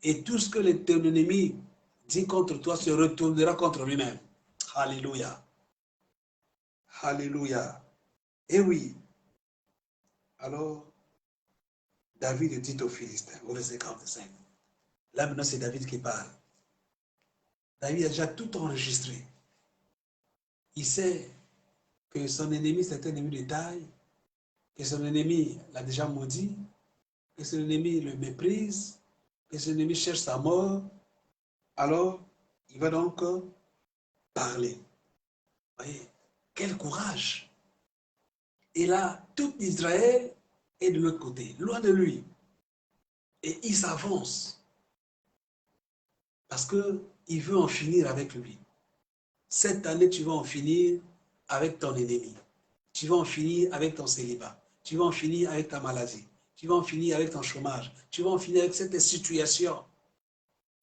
Et tout ce que ton ennemi dit contre toi se retournera contre lui-même. Alléluia. Alléluia. Et oui. Alors, David dit aux Philistins, au verset 45. Là maintenant, c'est David qui parle. David a déjà tout enregistré. Il sait que son ennemi, c'est un ennemi de taille, que son ennemi l'a déjà maudit, que son ennemi le méprise, que son ennemi cherche sa mort. Alors, il va donc parler. Voyez, quel courage! Et là, tout Israël est de l'autre côté, loin de lui. Et il s'avance parce qu'il veut en finir avec lui. Cette année, tu vas en finir avec ton ennemi. Tu vas en finir avec ton célibat. Tu vas en finir avec ta maladie. Tu vas en finir avec ton chômage. Tu vas en finir avec cette situation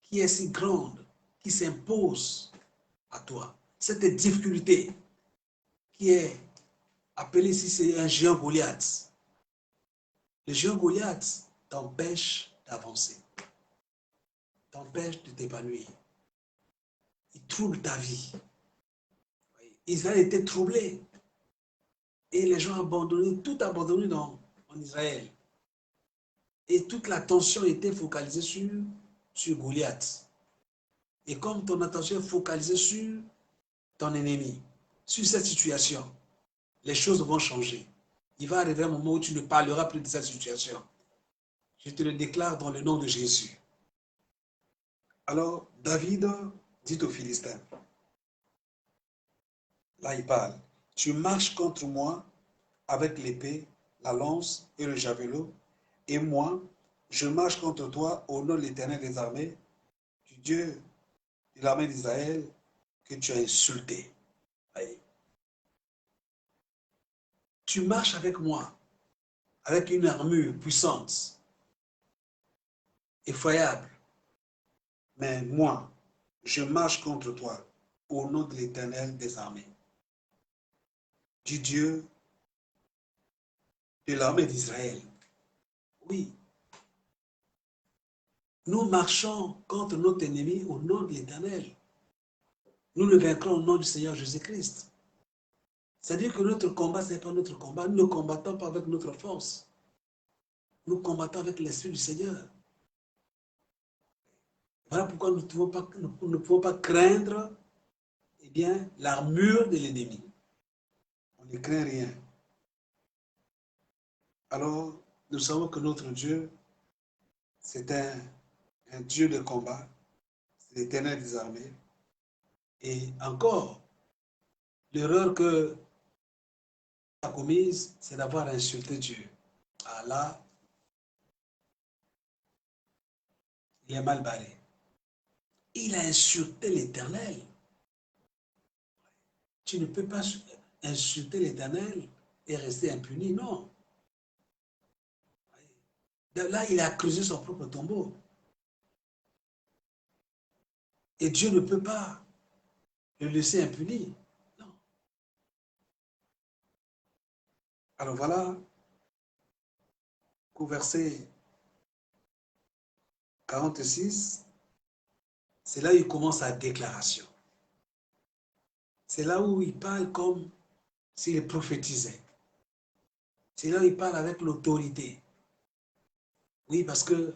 qui est si grande, qui s'impose à toi. Cette difficulté qui est appelée ici, c'est un géant Goliath. Le géant Goliath t'empêche d'avancer, t'empêche de t'épanouir. Il trouble ta vie. Israël était troublé. Et les gens abandonné, tout abandonné en Israël. Et toute l'attention était focalisée sur Goliath. Et comme ton attention est focalisée sur ton ennemi, sur cette situation, les choses vont changer. Il va arriver un moment où tu ne parleras plus de cette situation. Je te le déclare dans le nom de Jésus. Alors, David dit aux Philistins, là il parle, tu marches contre moi avec l'épée, la lance et le javelot, et moi, je marche contre toi au nom de l'Éternel des armées, du Dieu de l'armée d'Israël, que tu as insulté. Aïe. Tu marches avec moi, avec une armure puissante, effroyable, mais moi, je marche contre toi au nom de l'Éternel des armées, du Dieu de l'armée d'Israël. Oui, nous marchons contre notre ennemi au nom de l'Éternel. Nous le vaincrons au nom du Seigneur Jésus-Christ. C'est-à-dire que notre combat, ce n'est pas notre combat. Nous ne combattons pas avec notre force. Nous combattons avec l'Esprit du Seigneur. Voilà pourquoi nous ne pouvons pas craindre l'armure de l'ennemi. On ne craint rien. Alors, nous savons que notre Dieu, c'est un Dieu de combat. C'est l'Éternel des armées. Et encore, l'erreur que a commise, c'est d'avoir insulté Dieu. Ah là, il est mal barré. Il a insulté l'Éternel. Tu ne peux pas insulter l'Éternel et rester impuni, non. Là, il a creusé son propre tombeau. Et Dieu ne peut pas le laisser impuni. Non. Alors voilà qu'au verset 46, c'est là où il commence sa déclaration. C'est là où il parle comme s'il prophétisait. C'est là où il parle avec l'autorité. Oui, parce que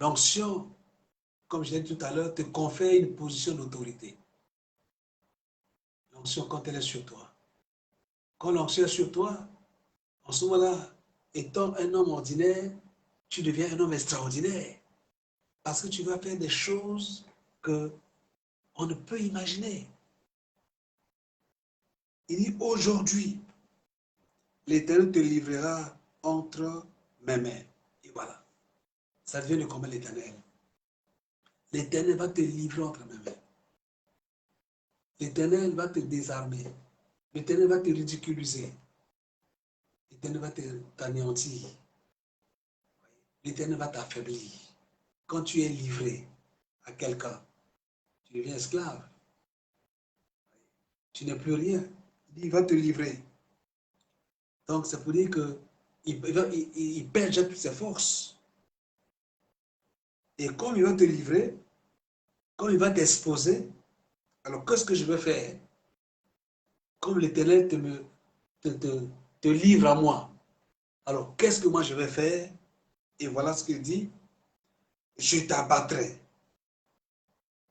l'onction, comme je l'ai dit tout à l'heure, te confère une position d'autorité. L'onction quand elle est sur toi. Quand l'onction est sur toi, en ce moment-là, étant un homme ordinaire, tu deviens un homme extraordinaire. Parce que tu vas faire des choses qu'on ne peut imaginer. Il dit, aujourd'hui, l'Éternel te livrera entre mes mains. Et voilà. Ça devient le combat de l'Éternel. L'Éternel va te livrer entre mes mains. L'Éternel va te désarmer. L'Éternel va te ridiculiser. L'Éternel va t'anéantir. L'Éternel va t'affaiblir. Quand tu es livré à quelqu'un, tu deviens esclave. Tu n'es plus rien. Il va te livrer. Donc, c'est pour dire qu'il perd déjà toutes ses forces. Et comme il va te livrer, comme il va t'exposer, alors qu'est-ce que je vais faire? Comme l'Éternel te livre à moi. Alors, qu'est-ce que moi je vais faire? Et voilà ce qu'il dit. Je t'abattrai.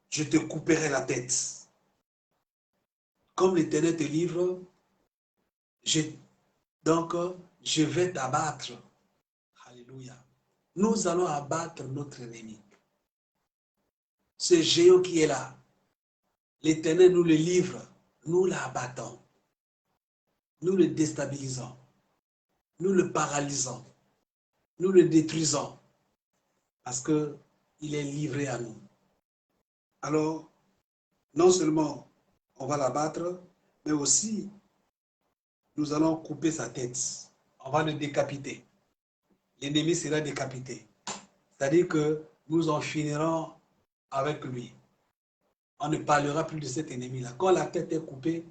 Je te couperai la tête. Comme l'Éternel te livre, donc je vais t'abattre. Alléluia. Nous allons abattre notre ennemi. Ce géant qui est là, l'Éternel nous le livre, nous l'abattons. Nous le déstabilisons. nous le paralysons, nous le détruisons, parce qu'il est livré à nous. Alors, non seulement on va l'abattre, mais aussi nous allons couper sa tête. On va le décapiter. L'ennemi sera décapité. C'est-à-dire que nous en finirons avec lui. On ne parlera plus de cet ennemi-là. Quand la tête est coupée,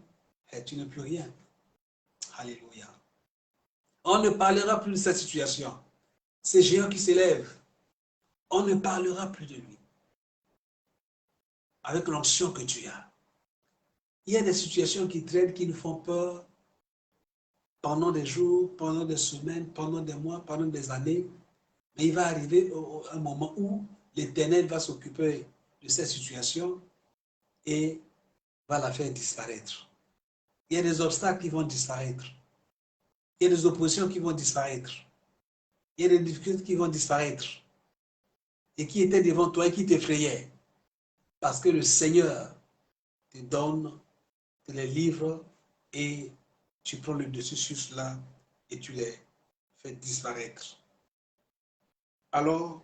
tu n'es plus rien. Alléluia. On ne parlera plus de cette situation. Ces géants qui s'élèvent, on ne parlera plus de lui. Avec l'onction que tu as. Il y a des situations qui traînent, qui nous font peur pendant des jours, pendant des semaines, pendant des mois, pendant des années. Mais il va arriver un moment où l'Éternel va s'occuper de cette situation et va la faire disparaître. Il y a des obstacles qui vont disparaître. Il y a des oppositions qui vont disparaître. Il y a des difficultés qui vont disparaître. Et qui étaient devant toi et qui t'effrayaient. Parce que le Seigneur te donne, te les livre et tu prends le dessus sur cela et tu les fais disparaître. Alors,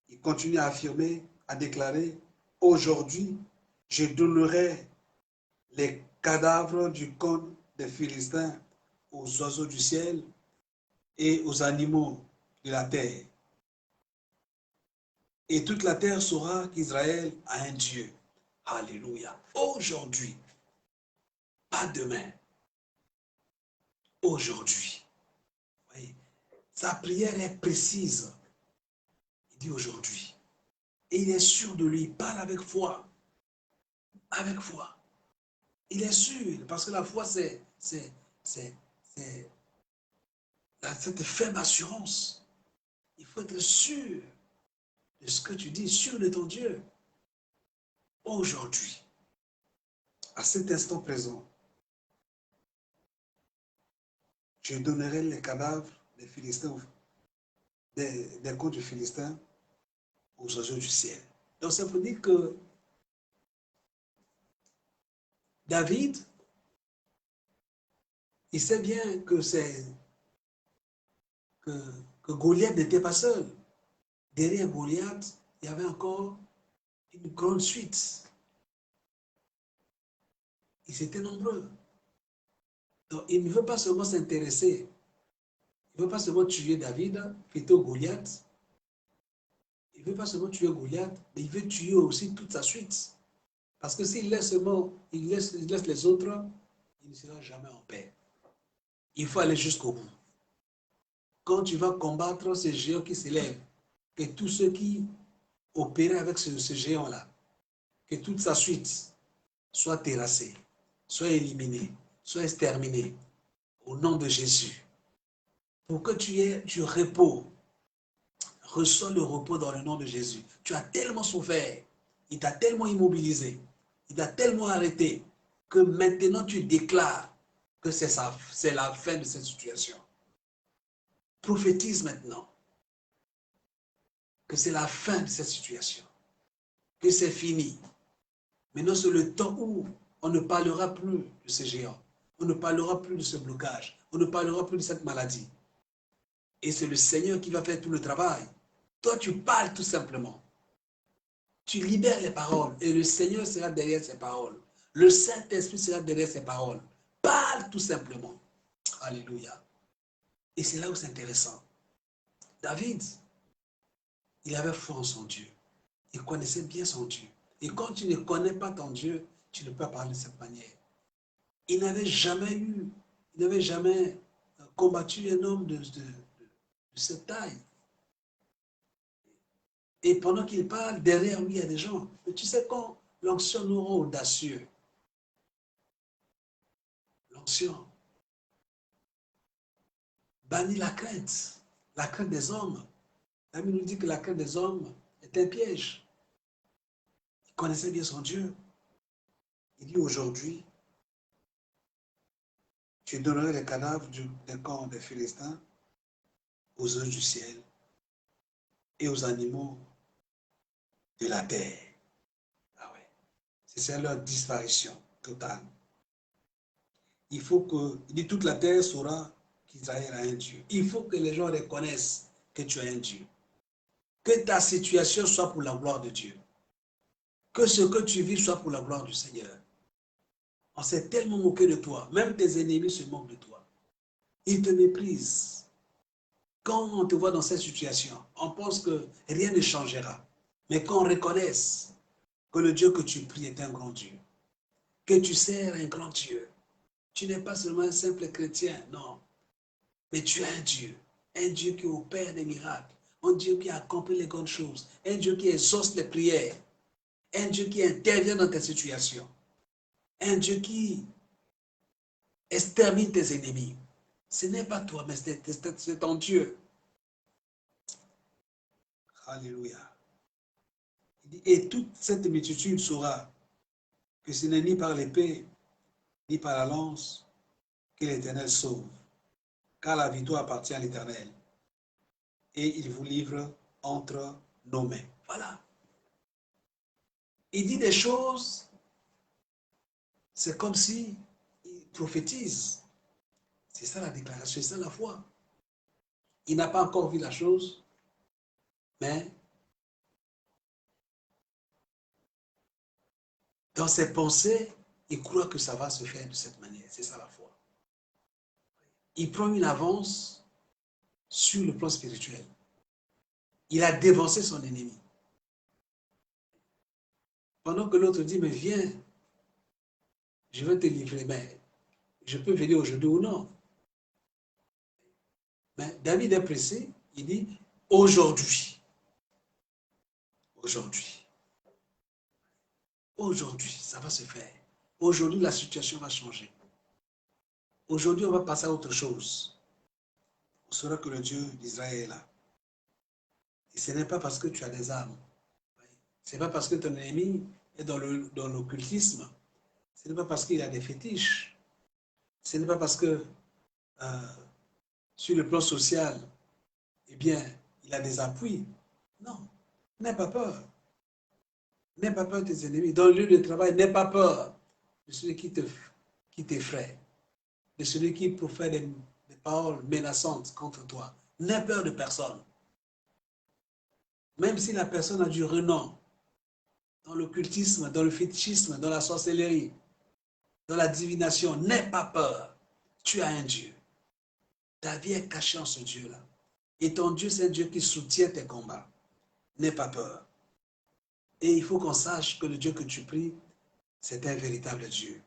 il continue à affirmer, à déclarer, aujourd'hui, je donnerai les cadavres du camp des Philistins aux oiseaux du ciel et aux animaux de la terre. Et toute la terre saura qu'Israël a un Dieu. Alléluia. Aujourd'hui, pas demain. Aujourd'hui. Sa prière est précise. Il dit aujourd'hui. Et il est sûr de lui. Il parle avec foi. Avec foi. Il est sûr. Parce que la foi, c'est cette ferme assurance. Il faut être sûr de ce que tu dis, sûr de ton Dieu. Aujourd'hui, à cet instant présent, je donnerai les cadavres des Philistins, des côtes des Philistins aux oiseaux du ciel. Donc ça veut dire que David, il sait bien que que Goliath n'était pas seul. Derrière Goliath, il y avait encore une grande suite. Ils étaient nombreux. Donc il ne veut pas seulement s'intéresser, il ne veut pas seulement tuer David, plutôt Goliath. Il ne veut pas seulement tuer Goliath, mais il veut tuer aussi toute sa suite. Parce que s'il laisse seulement, il laisse les autres, il ne sera jamais en paix. Il faut aller jusqu'au bout. Quand tu vas combattre ces géants qui s'élèvent, que tous ceux qui opéraient avec ce géant-là, que toute sa suite soit terrassée, soit éliminée, soit exterminée, au nom de Jésus. Pour que tu aies du repos, reçois le repos dans le nom de Jésus. Tu as tellement souffert, il t'a tellement immobilisé, il t'a tellement arrêté, que maintenant tu déclares que c'est la fin de cette situation. Prophétise maintenant que c'est la fin de cette situation, que c'est fini. Maintenant, c'est le temps où on ne parlera plus de ces géants, on ne parlera plus de ce blocage, on ne parlera plus de cette maladie. Et c'est le Seigneur qui va faire tout le travail. Toi, tu parles tout simplement. Tu libères les paroles et le Seigneur sera derrière ces paroles. Le Saint-Esprit sera derrière ces paroles. Parle tout simplement. Alléluia. Et c'est là où c'est intéressant. David, il avait foi en son Dieu. Il connaissait bien son Dieu. Et quand tu ne connais pas ton Dieu, tu ne peux pas parler de cette manière. Il n'avait jamais combattu un homme de cette taille. Et pendant qu'il parle, derrière lui, il y a des gens. Mais tu sais, quand l'onction nous rend audacieux, l'onction bannit la crainte des hommes. La Bible nous dit que la crainte des hommes est un piège. Il connaissait bien son Dieu. Il dit aujourd'hui, tu donnerais les cadavres des camps des Philistins aux oiseaux du ciel et aux animaux de la terre. Ah ouais. C'est leur disparition totale. Il faut que, il dit, toute la terre saura qu'Israël a un Dieu. Il faut que les gens reconnaissent que tu as un Dieu. Que ta situation soit pour la gloire de Dieu. Que ce que tu vis soit pour la gloire du Seigneur. On s'est tellement moqué de toi. Même tes ennemis se moquent de toi. Ils te méprisent. Quand on te voit dans cette situation, on pense que rien ne changera. Mais qu'on reconnaisse que le Dieu que tu pries est un grand Dieu, que tu sers un grand Dieu. Tu n'es pas seulement un simple chrétien, non. Mais tu as un Dieu qui opère des miracles, un Dieu qui accomplit les grandes choses, un Dieu qui exauce les prières, un Dieu qui intervient dans tes situations, un Dieu qui extermine tes ennemis. Ce n'est pas toi, mais c'est ton Dieu. Alléluia. Il dit, et toute cette multitude saura que ce n'est ni par l'épée, ni par la lance que l'Éternel sauve, car la victoire appartient à l'Éternel, et il vous livre entre nos mains. Voilà. Il dit des choses, c'est comme si il prophétise. C'est ça la déclaration, c'est ça la foi. Il n'a pas encore vu la chose, mais dans ses pensées, il croit que ça va se faire de cette manière. C'est ça la foi. Il prend une avance sur le plan spirituel. Il a dévancé son ennemi. Pendant que l'autre dit, mais viens, je vais te livrer, mais je peux venir aujourd'hui ou non. Mais David est pressé, il dit, aujourd'hui. Aujourd'hui. Aujourd'hui, ça va se faire. Aujourd'hui, la situation va changer. Aujourd'hui, on va passer à autre chose. On saura que le Dieu d'Israël est là. Et ce n'est pas parce que tu as des armes. Ce n'est pas parce que ton ennemi est dans l'occultisme. Ce n'est pas parce qu'il a des fétiches. Ce n'est pas parce que sur le plan social, eh bien, il a des appuis. Non, n'aie pas peur. N'aie pas peur de tes ennemis. Dans le lieu de travail, n'aie pas peur de celui qui t'effraie, de celui qui profère des paroles menaçantes contre toi. N'aie peur de personne. Même si la personne a du renom dans l'occultisme, dans le fétichisme, dans la sorcellerie, dans la divination, n'aie pas peur. Tu as un Dieu. Ta vie est cachée en ce Dieu-là. Et ton Dieu, c'est un Dieu qui soutient tes combats. N'aie pas peur. Et il faut qu'on sache que le Dieu que tu pries, c'est un véritable Dieu.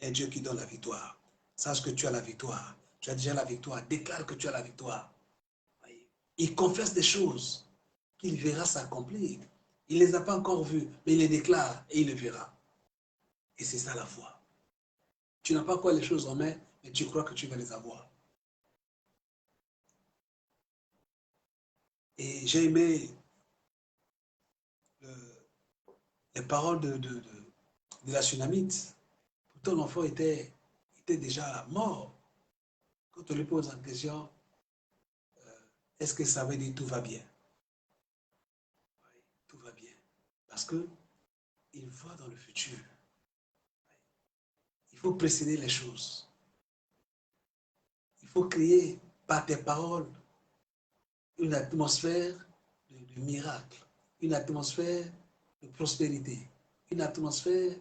Un Dieu qui donne la victoire. Sache que tu as la victoire. Tu as déjà la victoire. Déclare que tu as la victoire. Il confesse des choses qu'il verra s'accomplir. Il ne les a pas encore vues, mais il les déclare et il le verra. Et c'est ça la foi. Tu n'as pas quoi les choses en main, mais tu crois que tu vas les avoir. Et j'ai aimé les paroles de la Sunamite. Pourtant, l'enfant était déjà mort. Quand on lui pose la question, est-ce que ça veut dire tout va bien? Oui, tout va bien. Parce qu'il voit dans le futur. Il faut précéder les choses. Il faut créer par tes paroles une atmosphère de miracle, une atmosphère de prospérité, une atmosphère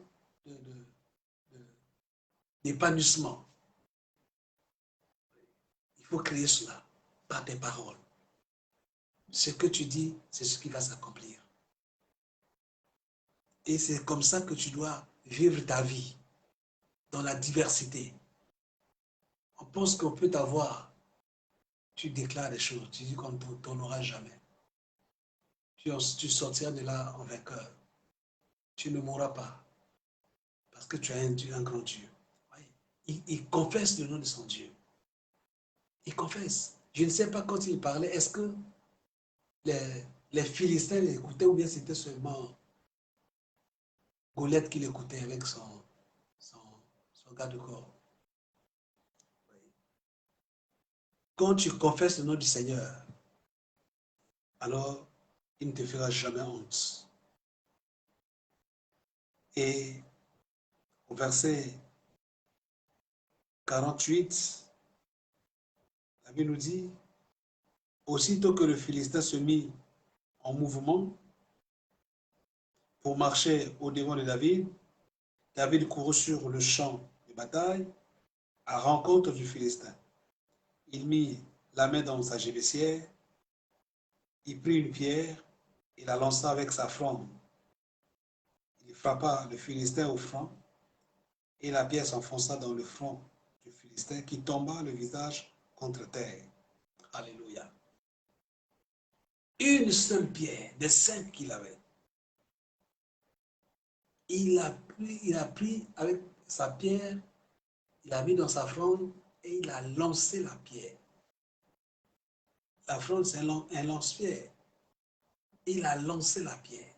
d'épanouissement. Il faut créer cela par tes paroles. Ce que tu dis, c'est ce qui va s'accomplir. Et c'est comme ça que tu dois vivre ta vie, dans la diversité. On pense qu'on peut t'avoir. Tu déclares des choses, tu dis qu'on ne t'en aura jamais. Tu sortiras de là en vainqueur. Tu ne mourras pas. Parce que tu as un grand Dieu. Il confesse le nom de son Dieu. Il confesse. Je ne sais pas quand il parlait, est-ce que les Philistins l'écoutaient ou bien c'était seulement Goliath qui l'écoutait avec son garde corps. Quand tu confesses le nom du Seigneur, alors il ne te fera jamais honte. Et au verset 48, Bible nous dit, aussitôt que le Philistin se mit en mouvement pour marcher au-devant de David, David courut sur le champ de bataille à rencontre du Philistin. Il mit la main dans sa gibecière, il prit une pierre et la lança avec sa fronde. Il frappa le Philistin au front et la pierre s'enfonça dans le front du Philistin qui tomba le visage contre terre. Alléluia. Une seule pierre des 5 qu'il avait. Il a pris avec sa pierre, il a mis dans sa fronde et il a lancé la pierre. La fronde, c'est un lance-pierre. Il a lancé la pierre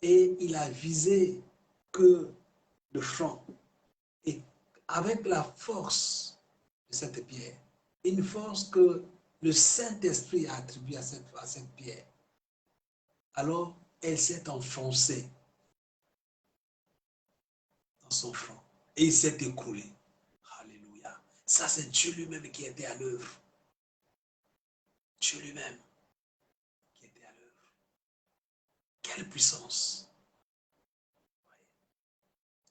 et il a visé que le front. Et avec la force de cette pierre, une force que le Saint-Esprit a attribuée à cette pierre, alors elle s'est enfoncée dans son front et il s'est écroulé. Alléluia. Ça, c'est Dieu lui-même qui était à l'œuvre. Dieu lui-même qui était à l'œuvre. Quelle puissance!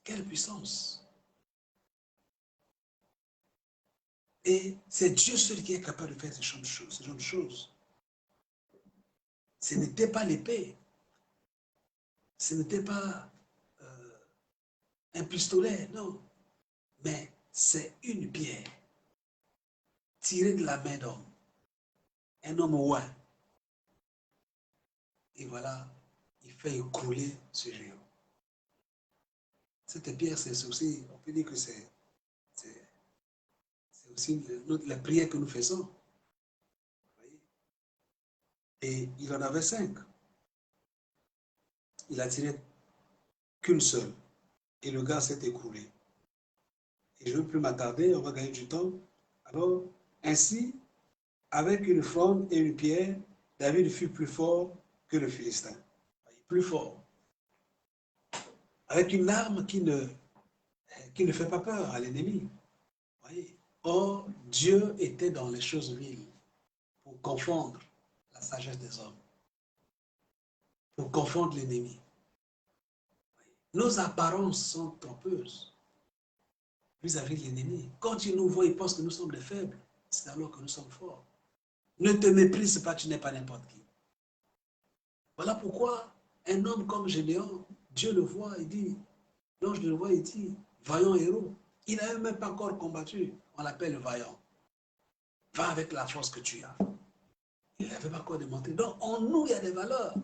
Quelle puissance! Et c'est Dieu seul qui est capable de faire ce genre de choses. Ce n'était pas l'épée. Ce n'était pas un pistolet, non. Mais c'est une pierre tirée de la main d'homme. Un homme ouin. Et voilà, il fait écrouler ce géant. Cette pierre, c'est aussi, on peut dire que c'est aussi la prière que nous faisons. Vous voyez? Et il en avait 5. Il a tiré qu'une seule. Et le gars s'est écroulé. Et je ne veux plus m'attarder, on va gagner du temps. Alors, ainsi, avec une fronde et une pierre, David fut plus fort que le Philistin. Plus fort. Avec une arme qui ne fait pas peur à l'ennemi. Or, Dieu était dans les choses viles pour confondre la sagesse des hommes, pour confondre l'ennemi. Nos apparences sont trompeuses vis-à-vis de l'ennemi. Quand il nous voit, il pense que nous sommes des faibles. C'est alors que nous sommes forts. Ne te méprise pas, tu n'es pas n'importe qui. Voilà pourquoi un homme comme Gédéon, Dieu le voit, il dit, l'ange le voit, il dit, vaillant héros. Il n'avait même pas encore combattu, on l'appelle vaillant. Va avec la force que tu as. Il n'avait pas encore démontré. Donc en nous, il y a des valeurs.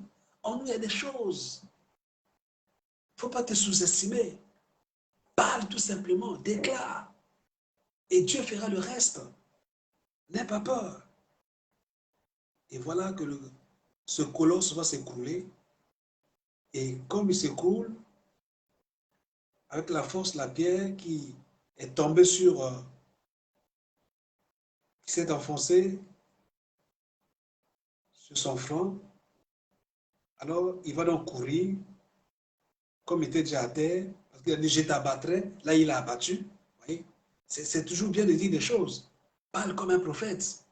En nous, il y a des choses. Il ne faut pas te sous-estimer. Parle tout simplement, déclare. Et Dieu fera le reste. N'aie pas peur. Et voilà que ce colosse va s'écrouler. Et comme il s'écroule, avec la force, la pierre qui est tombée qui s'est enfoncée sur son front, alors il va donc courir, comme il était déjà à terre, parce qu'il a dit je t'abattrai, là il a abattu. C'est toujours bien de dire des choses. Parle comme un prophète.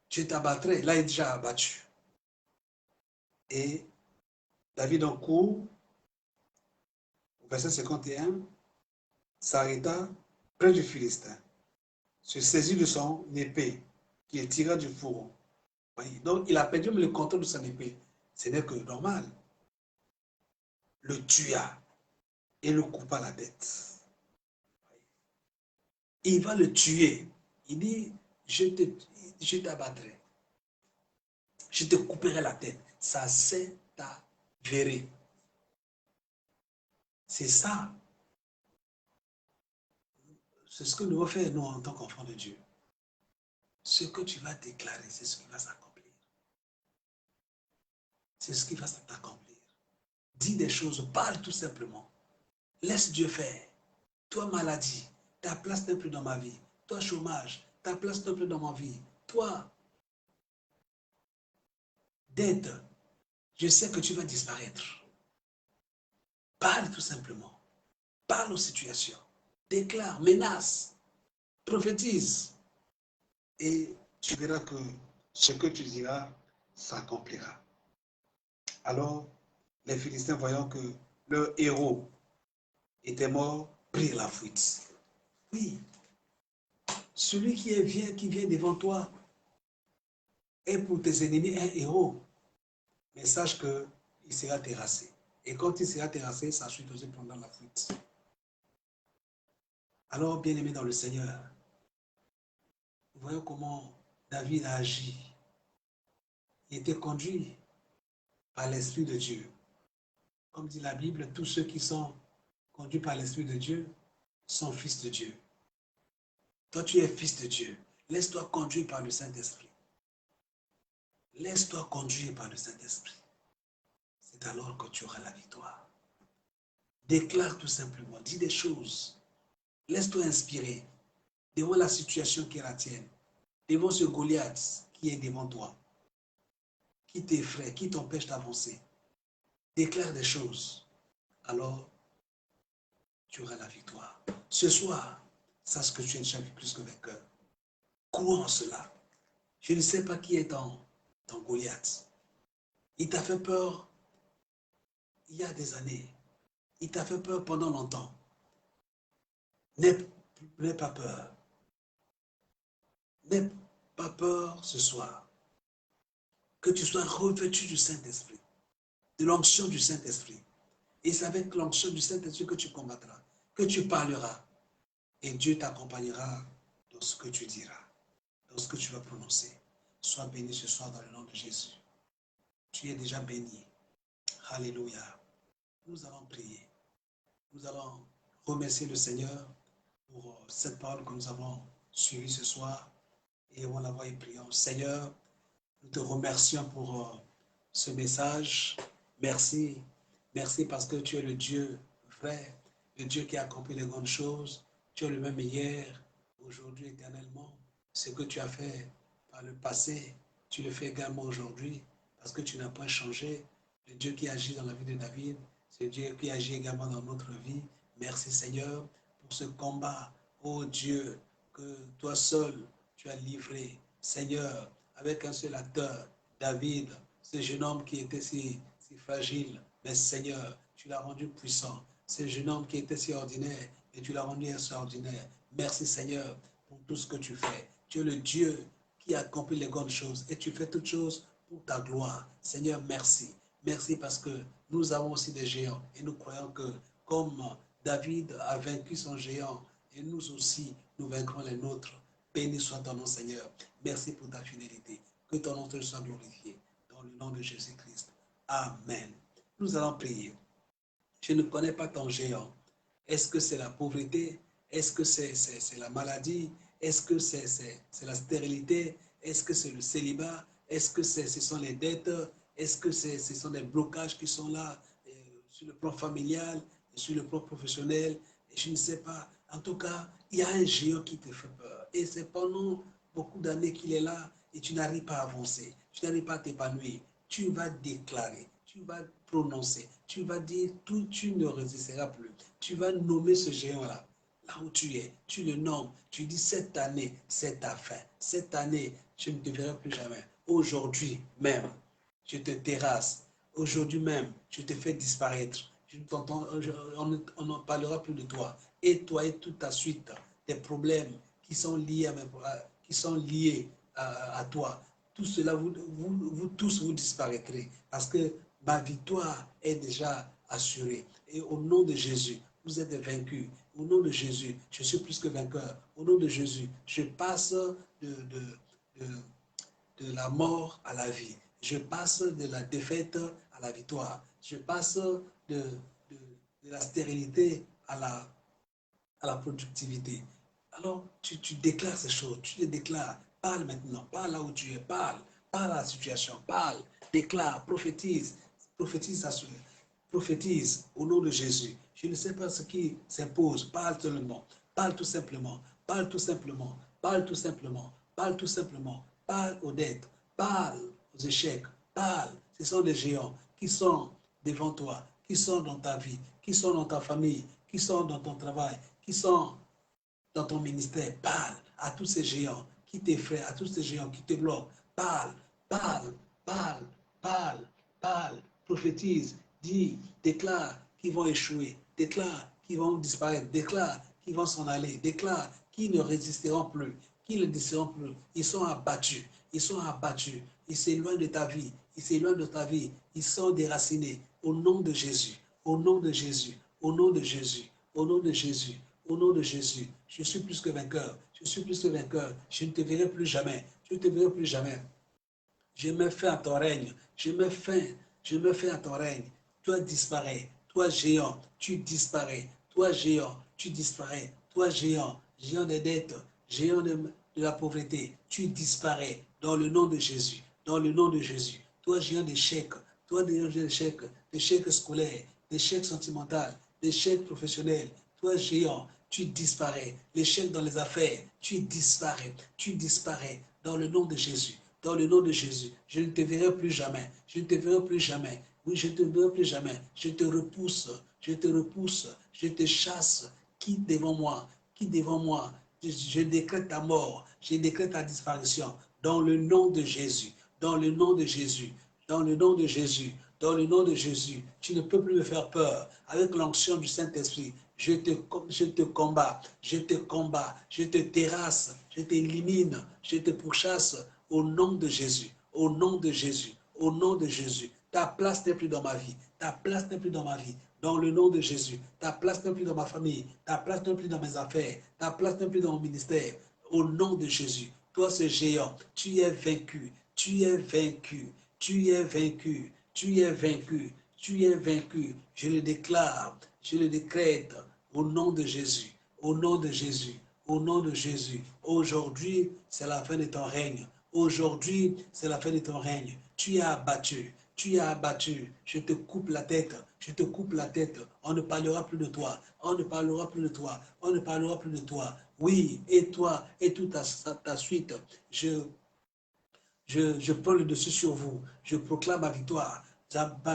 Je t'abattrai, là il est déjà abattu. Et David en court, au verset 51, s'arrêta près du Philistin, se saisit de son épée, qui est tirée du fourreau. Donc il a perdu le contrôle de son épée. Ce n'est que normal. Le tua et le coupa la tête. Il va le tuer. Il dit, je t'abattrai. Je te couperai la tête. Ça s'est avéré. C'est ça. C'est ce que nous devons faire, nous, en tant qu'enfants de Dieu. Ce que tu vas déclarer, c'est ce qui va s'accomplir. C'est ce qui va s'accomplir. Dis des choses, parle tout simplement. Laisse Dieu faire. Toi, maladie, ta place n'est plus dans ma vie. Toi, chômage, ta place n'est plus dans ma vie. Toi, dette, je sais que tu vas disparaître. Parle tout simplement. Parle aux situations. Déclare, menace, prophétise. et tu verras que ce que tu diras s'accomplira. Alors, les Philistins, voyant que leur héros était mort, prirent la fuite. Oui, celui qui vient devant toi est pour tes ennemis un héros. Mais sache qu'il sera terrassé. Et quand il sera terrassé, sa suite aussi prendra la fuite. Alors, bien-aimé dans le Seigneur, nous voyons comment David a agi. Il était conduit par l'Esprit de Dieu. Comme dit la Bible, tous ceux qui sont conduits par l'Esprit de Dieu sont fils de Dieu. Toi, tu es fils de Dieu. Laisse-toi conduire par le Saint-Esprit. Laisse-toi conduire par le Saint-Esprit. C'est alors que tu auras la victoire. Déclare tout simplement, dis des choses. Laisse-toi inspirer devant la situation qui est la tienne, devant ce Goliath qui est devant toi, qui t'effraie, qui t'empêche d'avancer. Déclare des choses. Alors, tu auras la victoire. Ce soir, sache que tu es déjà plus que vainqueur. Crois en cela. Je ne sais pas qui est dans Goliath. Il t'a fait peur il y a des années. Il t'a fait peur pendant longtemps. N'aie pas peur. N'aie pas peur ce soir. Que tu sois revêtu du Saint-Esprit, de l'onction du Saint-Esprit. Et c'est avec l'onction du Saint-Esprit que tu combattras, que tu parleras. Et Dieu t'accompagnera dans ce que tu diras, dans ce que tu vas prononcer. Sois béni ce soir dans le nom de Jésus. Tu es déjà béni. Alléluia. Nous allons prier. Nous allons remercier le Seigneur pour cette parole que nous avons suivie ce soir. Et on la voit et prions. Seigneur, nous te remercions pour ce message. Merci. Merci parce que tu es le Dieu vrai, le Dieu qui a accompli les grandes choses. Tu es le même hier, aujourd'hui, éternellement. Ce que tu as fait par le passé, tu le fais également aujourd'hui parce que tu n'as pas changé. Le Dieu qui agit dans la vie de David, c'est Dieu qui agit également dans notre vie. Merci Seigneur pour ce combat. Oh Dieu, que toi seul tu as livré. Seigneur, avec un seul acteur, David, ce jeune homme qui était si fragile, mais Seigneur, tu l'as rendu puissant. Ce jeune homme qui était si ordinaire, et tu l'as rendu extraordinaire. Merci Seigneur pour tout ce que tu fais. Tu es le Dieu qui accomplit les grandes choses et tu fais toutes choses pour ta gloire. Seigneur, merci. Merci parce que nous avons aussi des géants et nous croyons que comme David a vaincu son géant, et nous aussi, nous vaincrons les nôtres. Béni soit ton nom, Seigneur. Merci pour ta fidélité. Que ton nom te soit glorifié. Dans le nom de Jésus-Christ. Amen. Nous allons prier. Je ne connais pas ton géant. Est-ce que c'est la pauvreté? Est-ce que c'est la maladie? Est-ce que c'est la stérilité? Est-ce que c'est le célibat? Est-ce que ce sont les dettes? Est-ce que ce sont des blocages qui sont là sur le plan familial, sur le plan professionnel? Je ne sais pas. En tout cas, il y a un géant qui te fait peur. Et c'est pendant beaucoup d'années qu'il est là et tu n'arrives pas à avancer. Tu n'arrives pas à t'épanouir. Tu vas déclarer, tu vas prononcer, tu vas dire, tout, tu ne résisteras plus. Tu vas nommer ce géant-là, là où tu es. Tu le nommes. Tu dis, cette année, c'est ta fin. Cette année, je ne te verrai plus jamais. Aujourd'hui même, je te terrasse. Aujourd'hui même, je te fais disparaître. On n'en parlera plus de toi. Et toi et toute ta suite, des problèmes qui sont liés à toi. Tout cela, vous tous, vous disparaîtrez. Parce que ma victoire est déjà assurée. Et au nom de Jésus, vous êtes vaincus. Au nom de Jésus, je suis plus que vainqueur. Au nom de Jésus, je passe de la mort à la vie. Je passe de la défaite à la victoire. Je passe de la stérilité à la productivité. Alors, tu déclares ces choses, tu les déclares. Parle maintenant, parle là où tu es, parle à la situation, parle, déclare, prophétise, prophétise au nom de Jésus. Je ne sais pas ce qui s'impose, parle seulement, parle tout simplement, parle tout simplement, parle tout simplement, parle tout simplement, parle aux dettes, parle aux échecs, parle. Ce sont des géants qui sont devant toi, qui sont dans ta vie, qui sont dans ta famille, qui sont dans ton travail, qui sont dans ton ministère. Parle à tous ces géants qui t'effraient, à tous ces géants qui te bloquent. Parle, parle, parle, parle, parle, prophétise, dis, déclare qu'ils vont échouer, déclare qu'ils vont disparaître, déclare qu'ils vont s'en aller, déclare qu'ils ne résisteront plus, qu'ils ne résisteront plus. Ils sont abattus, ils sont abattus, ils s'éloignent de ta vie, ils s'éloignent de ta vie, ils sont déracinés. Au nom de Jésus, au nom de Jésus, au nom de Jésus, au nom de Jésus, au nom de Jésus. Je suis plus que vainqueur, je suis plus que vainqueur. Je ne te verrai plus jamais, je ne te verrai plus jamais. Je mets fin à ton règne, je mets fin à ton règne. Toi disparais, toi géant, tu disparais, toi géant, tu disparais, toi géant, géant des dettes, géant de la pauvreté, tu disparais dans le nom de Jésus, dans le nom de Jésus. Toi géant d'échecs, toi géant d'échecs scolaires, d'échecs sentimentaux, d'échecs professionnels, toi géant, tu disparais. L'échec dans les affaires, tu disparais dans le nom de Jésus. Dans le nom de Jésus, je ne te verrai plus jamais. Je ne te verrai plus jamais. Oui, je ne te verrai plus jamais. Je te repousse. Je te repousse. Je te chasse. Quitte devant moi. Quitte devant moi. Je décrète ta mort. Je décrète ta disparition. Dans le nom de Jésus. Dans le nom de Jésus. Dans le nom de Jésus. Dans le nom de Jésus. Tu ne peux plus me faire peur. Avec l'onction du Saint-Esprit, je te combats. Je te combats. Je te terrasse. Je t'élimine. Je te pourchasse. Au nom de Jésus, au nom de Jésus, au nom de Jésus. Ta place n'est plus dans ma vie, ta place n'est plus dans ma vie. Dans le nom de Jésus, ta place n'est plus dans ma famille, ta place n'est plus dans mes affaires, ta place n'est plus dans mon ministère. Au nom de Jésus, toi ce géant, tu es vaincu, tu es vaincu, tu es vaincu, tu es vaincu, tu es vaincu. Je le déclare, je le décrète au nom de Jésus, au nom de Jésus, au nom de Jésus. Aujourd'hui, c'est la fin de ton règne. Aujourd'hui, c'est la fin de ton règne. Tu es abattu. Tu es abattu. Je te coupe la tête. Je te coupe la tête. On ne parlera plus de toi. On ne parlera plus de toi. On ne parlera plus de toi. Oui, et toi, et toute ta suite. Je prends le dessus sur vous. Je proclame ma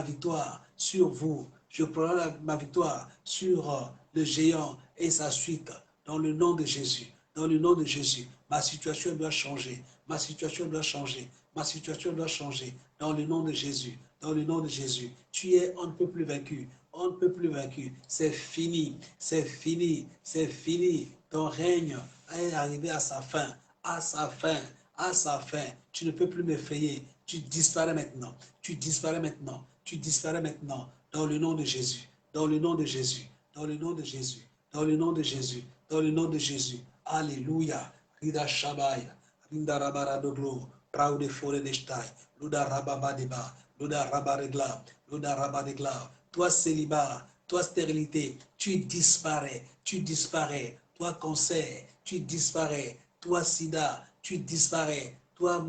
victoire sur vous. Je proclame ma victoire sur le géant et sa suite. Dans le nom de Jésus. Dans le nom de Jésus. Ma situation doit changer. Ma situation doit changer. Ma situation doit changer. Dans le nom de Jésus. Dans le nom de Jésus. Tu es, on ne peut plus vaincu. On ne peut plus vaincu. C'est fini. C'est fini. C'est fini. Ton règne est arrivé à sa fin. À sa fin. À sa fin. Tu ne peux plus m'effrayer. Tu disparais maintenant. Tu disparais maintenant. Tu disparais maintenant. Dans le nom de Jésus. Dans le nom de Jésus. Dans le nom de Jésus. Dans le nom de Jésus. Dans le nom de Jésus. Alléluia. Rida Shabaya. Rinda Rabaradoglo. Praude Foredestai. Luda Rababadeba. Luda Rabaregla. Luda Rabaregla. Toi célibat. Toi stérilité. Tu disparais. Tu disparais. Toi cancer. Tu disparais. Toi sida. Tu disparais. Toi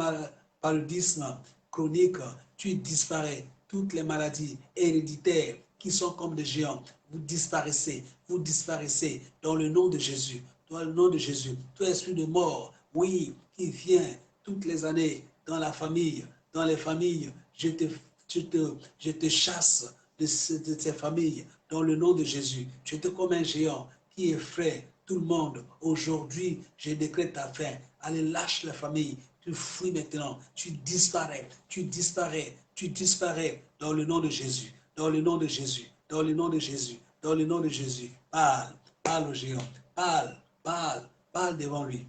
paludisme chronique. Tu disparais. Toutes les maladies héréditaires qui sont comme des géants, vous disparaissez dans le nom de Jésus, dans le nom de Jésus. Toi, esprit de mort, oui, qui vient toutes les années dans la famille, dans les familles, je te chasse de ces familles dans le nom de Jésus. Je te comme un géant qui effraie tout le monde. Aujourd'hui, je décrète ta fin. Allez, lâche la famille. Tu fuis maintenant. Tu disparais. Tu disparais. Tu disparais dans le nom de Jésus. Dans le nom de Jésus. Dans le nom de Jésus. Dans le nom de Jésus. Parle. Parle au géant. Parle. Parle. Parle devant lui.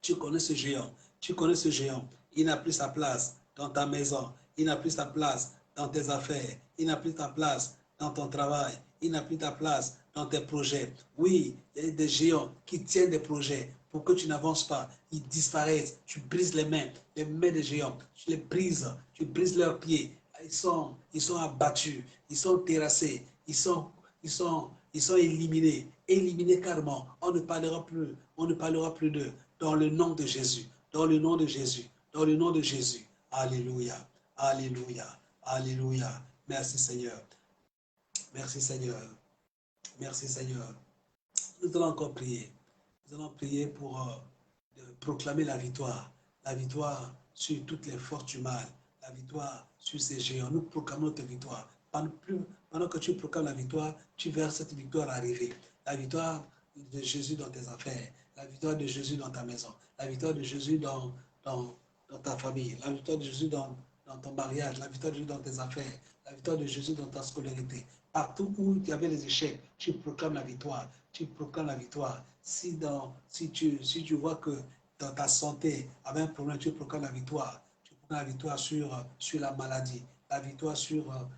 Tu connais ce géant. Tu connais ce géant. Il n'a plus sa place dans ta maison. Il n'a plus sa place dans tes affaires. Il n'a plus sa place dans ton travail. Il n'a plus ta place dans tes projets. Oui, il y a des géants qui tiennent des projets pour que tu n'avances pas. Ils disparaissent. Tu brises les mains des géants. Tu les brises. Tu brises leurs pieds. Ils sont abattus. Ils sont terrassés. Ils sont éliminés. Éliminés carrément. On ne parlera plus d'eux. Dans le nom de Jésus. Dans le nom de Jésus. Dans le nom de Jésus. Alléluia. Alléluia. Alléluia. Merci Seigneur. Merci Seigneur. Merci Seigneur. Nous allons encore prier. Nous allons prier pour proclamer la victoire. La victoire sur toutes les forces du mal. La victoire sur ces géants. Nous proclamons notre victoire. Pendant que tu proclames la victoire, tu verras cette victoire arriver. La victoire de Jésus dans tes affaires, la victoire de Jésus dans ta maison, la victoire de Jésus dans ta famille, la victoire de Jésus dans ton mariage, la victoire de Jésus dans tes affaires, la victoire de Jésus dans ta scolarité. Partout où il y avait les échecs, tu proclames la victoire. Tu proclames la victoire. Si tu vois que dans ta santé, avec un problème, tu proclames la victoire. Tu proclames la victoire sur la maladie, la victoire sur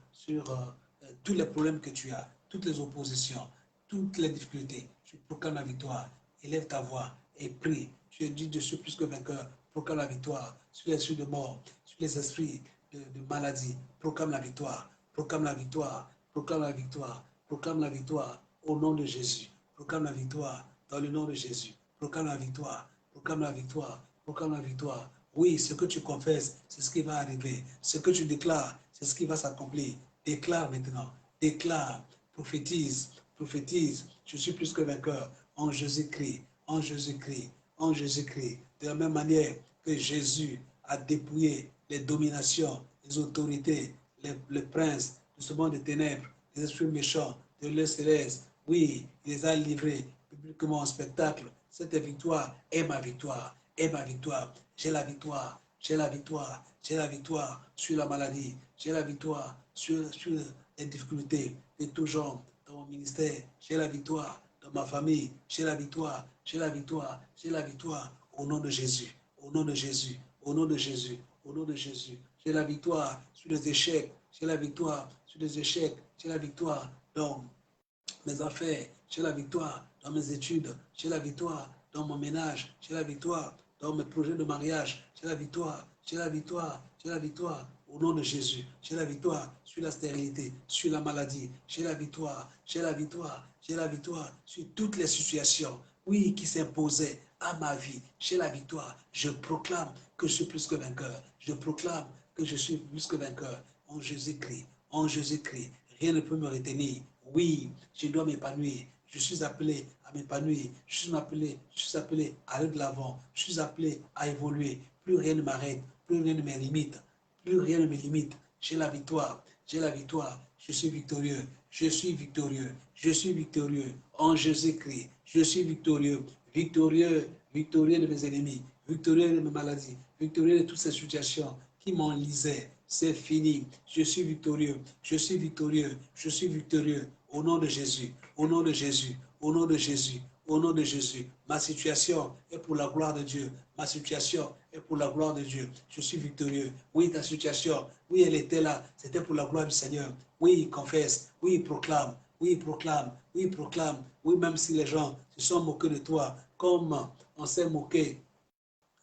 tous les problèmes que tu as, toutes les oppositions, toutes les difficultés. Tu proclames la victoire. Élève ta voix et prie. Tu dis, je suis plus que vainqueur. Proclame la victoire sur les esprits de mort, sur les esprits de maladie. Proclame la victoire. Proclame la victoire. Proclame la victoire. Proclame la victoire au nom de Jésus. Proclame la victoire dans le nom de Jésus. Proclame la victoire. Proclame la victoire. Proclame la victoire. Oui, ce que tu confesses, c'est ce qui va arriver. Ce que tu déclares, c'est ce qui va s'accomplir. Déclare maintenant. Déclare. Prophétise. Prophétise. Je suis plus que vainqueur. En Jésus-Christ. En Jésus-Christ. En Jésus-Christ. De la même manière que Jésus a dépouillé les dominations, les autorités, les princes de ce monde de ténèbres, les esprits méchants, de l'œil céleste. Oui, il les a livrés publiquement en spectacle. Cette victoire est ma victoire, est ma victoire. J'ai la victoire, j'ai la victoire, j'ai la victoire sur la maladie, j'ai la victoire sur les difficultés de tout genre dans mon ministère, j'ai la victoire dans ma famille, j'ai la victoire, j'ai la victoire, j'ai la victoire au nom de Jésus, au nom de Jésus, au nom de Jésus, au nom de Jésus. J'ai la victoire sur les échecs, j'ai la victoire sur les échecs, j'ai la victoire dans mes affaires, j'ai la victoire dans mes études, j'ai la victoire dans mon ménage, j'ai la victoire dans mes projets de mariage, j'ai la victoire, j'ai la victoire, j'ai la victoire au nom de Jésus, j'ai la victoire sur la stérilité, sur la maladie, j'ai la victoire, j'ai la victoire, j'ai la victoire sur toutes les situations, oui, qui s'imposaient à ma vie, j'ai la victoire, je proclame que je suis plus que vainqueur, je proclame que je suis plus que vainqueur en Jésus-Christ, en Jésus-Christ, rien ne peut me retenir. Oui, je dois m'épanouir. Je suis appelé à m'épanouir. Je suis appelé à aller de l'avant. Je suis appelé à évoluer. Plus rien ne m'arrête. Plus rien ne me limite. Plus rien ne me limite. J'ai la victoire. J'ai la victoire. Je suis victorieux. Je suis victorieux. Je suis victorieux. En Jésus-Christ. Je suis victorieux. Victorieux. Victorieux de mes ennemis. Victorieux de mes maladies. Victorieux de toutes ces situations qui m'enlisaient. C'est fini. Je suis victorieux. Je suis victorieux. Je suis victorieux. Au nom de Jésus. Au nom de Jésus. Au nom de Jésus. Au nom de Jésus. Ma situation est pour la gloire de Dieu. Ma situation est pour la gloire de Dieu. Je suis victorieux. Oui, ta situation, oui, elle était là. C'était pour la gloire du Seigneur. Oui, confesse. Oui, proclame. Oui, proclame. Oui, proclame. Oui, même si les gens se sont moqués de toi, comme on s'est moqué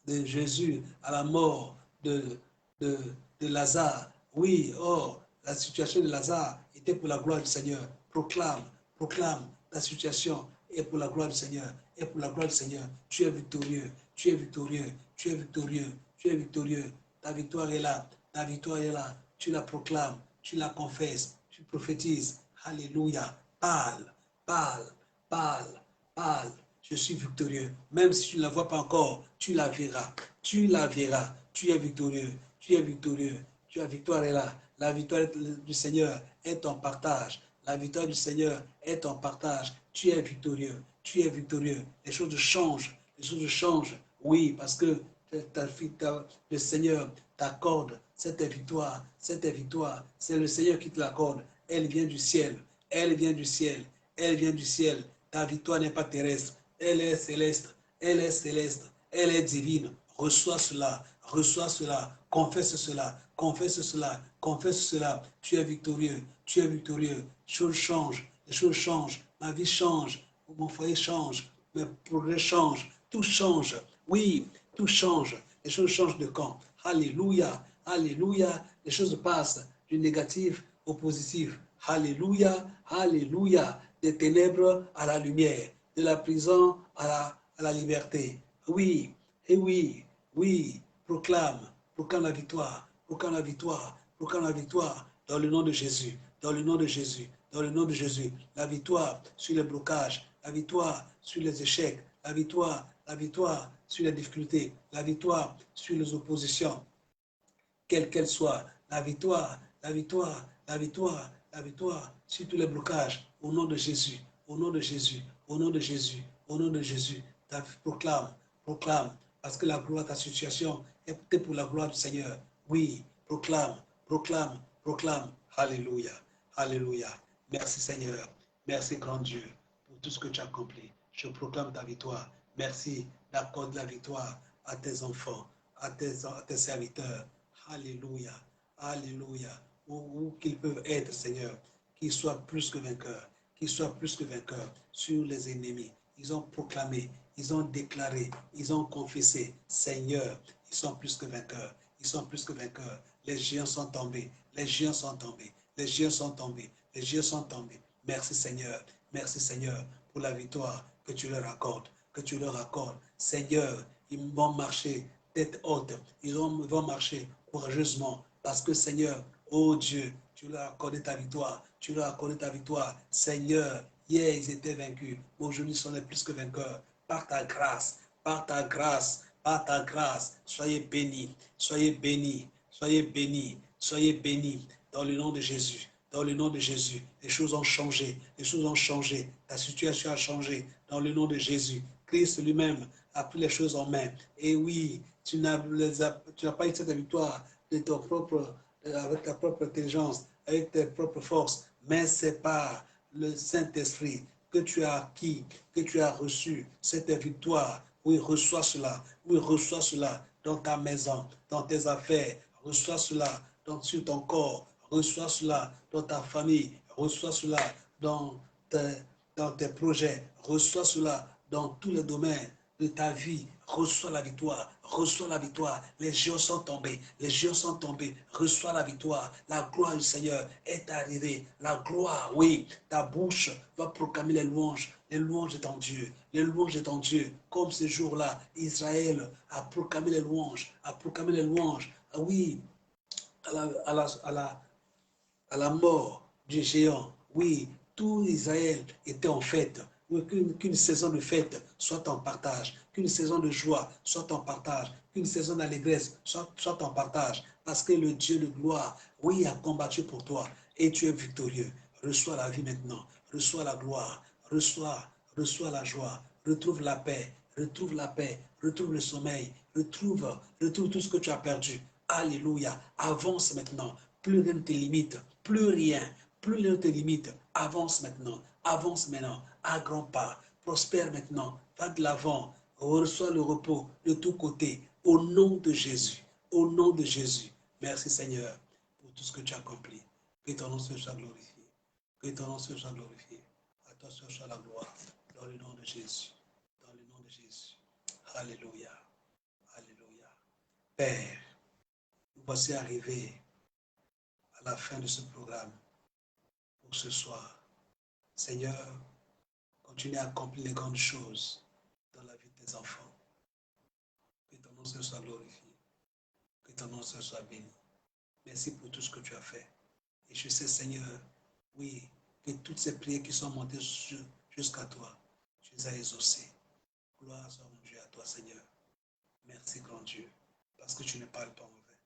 de Jésus à la mort de, de Lazare. Oui, oh, la situation de Lazare était pour la gloire du Seigneur. Proclame, proclame, la situation est pour la gloire du Seigneur. Est pour la gloire du Seigneur. Tu es victorieux, tu es victorieux, tu es victorieux, tu es victorieux. Ta victoire est là, ta victoire est là. Tu la proclames, tu la confesses, tu prophétises. Alléluia. Parle, parle, parle, parle. Je suis victorieux. Même si tu ne la vois pas encore, tu la verras. Tu la verras. Tu es victorieux. Tu es victorieux. La victoire est là. La victoire du Seigneur est ton partage. La victoire du Seigneur est ton partage. Tu es victorieux. Tu es victorieux. Les choses changent. Les choses changent. Oui, parce que le Seigneur t'accorde cette victoire. Cette victoire, c'est le Seigneur qui te l'accorde. Elle vient du ciel. Elle vient du ciel. Elle vient du ciel. Ta victoire n'est pas terrestre. Elle est céleste. Elle est céleste. Elle est divine. Reçois cela, confesse cela, confesse cela, confesse cela. Tu es victorieux, tu es victorieux. Les choses changent, ma vie change, mon foyer change, mes progrès changent, tout change. Oui, tout change. Les choses changent de camp. Alléluia, alléluia. Les choses passent du négatif au positif. Alléluia, alléluia. Des ténèbres à la lumière, de la prison à la liberté. Oui, et oui, oui, proclame la victoire, proclame la victoire, proclame la victoire dans le nom de Jésus, dans le nom de Jésus, dans le nom de Jésus. La victoire sur les blocages, la victoire sur les échecs, la victoire sur les difficultés, la victoire sur les oppositions, quelle qu'elle soit, la victoire, la victoire, la victoire, la victoire sur tous les blocages, au nom de Jésus, au nom de Jésus, au nom de Jésus, au nom de Jésus. Proclame, proclame, parce que la gloire de ta situation est peut-être pour la gloire du Seigneur. Oui, proclame, proclame, proclame. Alléluia, alléluia. Merci Seigneur, merci grand Dieu pour tout ce que tu as accompli. Je proclame ta victoire. Merci d'accorder la victoire à tes enfants, à tes serviteurs. Alléluia, alléluia. Où qu'ils peuvent être, Seigneur, qu'ils soient plus que vainqueurs, qu'ils soient plus que vainqueurs sur les ennemis. Ils ont proclamé, ils ont déclaré, ils ont confessé, Seigneur, ils sont plus que vainqueurs, ils sont plus que vainqueurs. Les géants sont tombés, les géants sont tombés, les géants sont tombés, les géants sont tombés. Merci Seigneur, pour la victoire que tu leur accordes, que tu leur accordes. Seigneur, ils vont marcher tête haute, ils vont marcher courageusement, parce que Seigneur, oh Dieu, tu leur as accordé ta victoire, tu leur as accordé ta victoire. Seigneur, hier ils étaient vaincus, aujourd'hui ils sont les plus que vainqueurs. Par ta grâce, par ta grâce, par ta grâce, soyez bénis, soyez bénis, soyez bénis, soyez bénis dans le nom de Jésus. Dans le nom de Jésus, les choses ont changé, les choses ont changé, ta situation a changé dans le nom de Jésus. Christ lui-même a pris les choses en main. Et oui, tu n'as pas eu cette victoire de ton propre, avec ta propre intelligence, avec tes propres forces, mais c'est par le Saint-Esprit que tu as acquis, que tu as reçu cette victoire. Oui, reçois cela. Oui, reçois cela dans ta maison, dans tes affaires. Reçois cela sur ton corps. Reçois cela dans ta famille. Reçois cela dans tes projets. Reçois cela dans tous les domaines de ta vie. Reçois la victoire. Reçois la victoire. Les géants sont tombés. Les géants sont tombés. Reçois la victoire. La gloire du Seigneur est arrivée. La gloire, oui. Ta bouche va proclamer les louanges. Les louanges de ton Dieu. Les louanges de ton Dieu. Comme ce jour-là, Israël a proclamé les louanges. A proclamé les louanges. Ah oui, à la mort du géant. Oui, tout Israël était en fête. Oui, qu'une saison de fête soit en partage, qu'une saison de joie soit en partage, qu'une saison d'allégresse soit en partage, parce que le Dieu de gloire, oui, a combattu pour toi et tu es victorieux. Reçois la vie maintenant, reçois la gloire, reçois la joie, retrouve la paix, retrouve le sommeil, retrouve tout ce que tu as perdu. Alléluia, avance maintenant, plus rien ne te limite, plus rien ne te limite, avance maintenant, à grands pas, prospère maintenant, va de l'avant, reçois le repos de tous côtés, au nom de Jésus, au nom de Jésus. Merci Seigneur pour tout ce que tu as accompli. Que ton nom soit glorifié, que ton nom soit glorifié. À toi soit la gloire, dans le nom de Jésus, dans le nom de Jésus. Alléluia, alléluia. Père, nous voici arrivés à la fin de ce programme pour ce soir. Seigneur, continue à accomplir les grandes choses dans la vie de tes enfants. Que ton nom soit glorifié, que ton nom soit béni. Merci pour tout ce que tu as fait. Et je sais, Seigneur, oui, que toutes ces prières qui sont montées jusqu'à toi, tu les as exaucées. Gloire soit rendue à toi, Seigneur. Merci, grand Dieu, parce que tu ne parles pas en vain.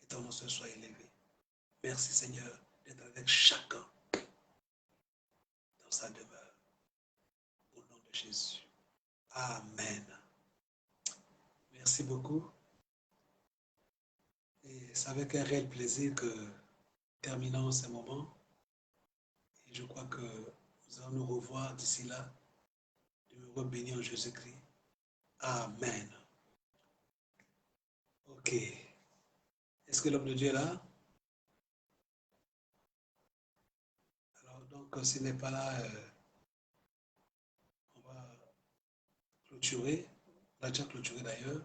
Que ton nom soit élevé. Merci, Seigneur, d'être avec chacun dans sa demeure. Au nom de Jésus. Amen. Merci beaucoup. Et c'est avec un réel plaisir que terminons ce moment. Et je crois que nous allons nous revoir d'ici là. Demeurons bénis en Jésus-Christ. Amen. Ok. Est-ce que l'homme de Dieu est là? Alors, donc, s'il n'est pas là, on va clôturer. On a déjà clôturé d'ailleurs.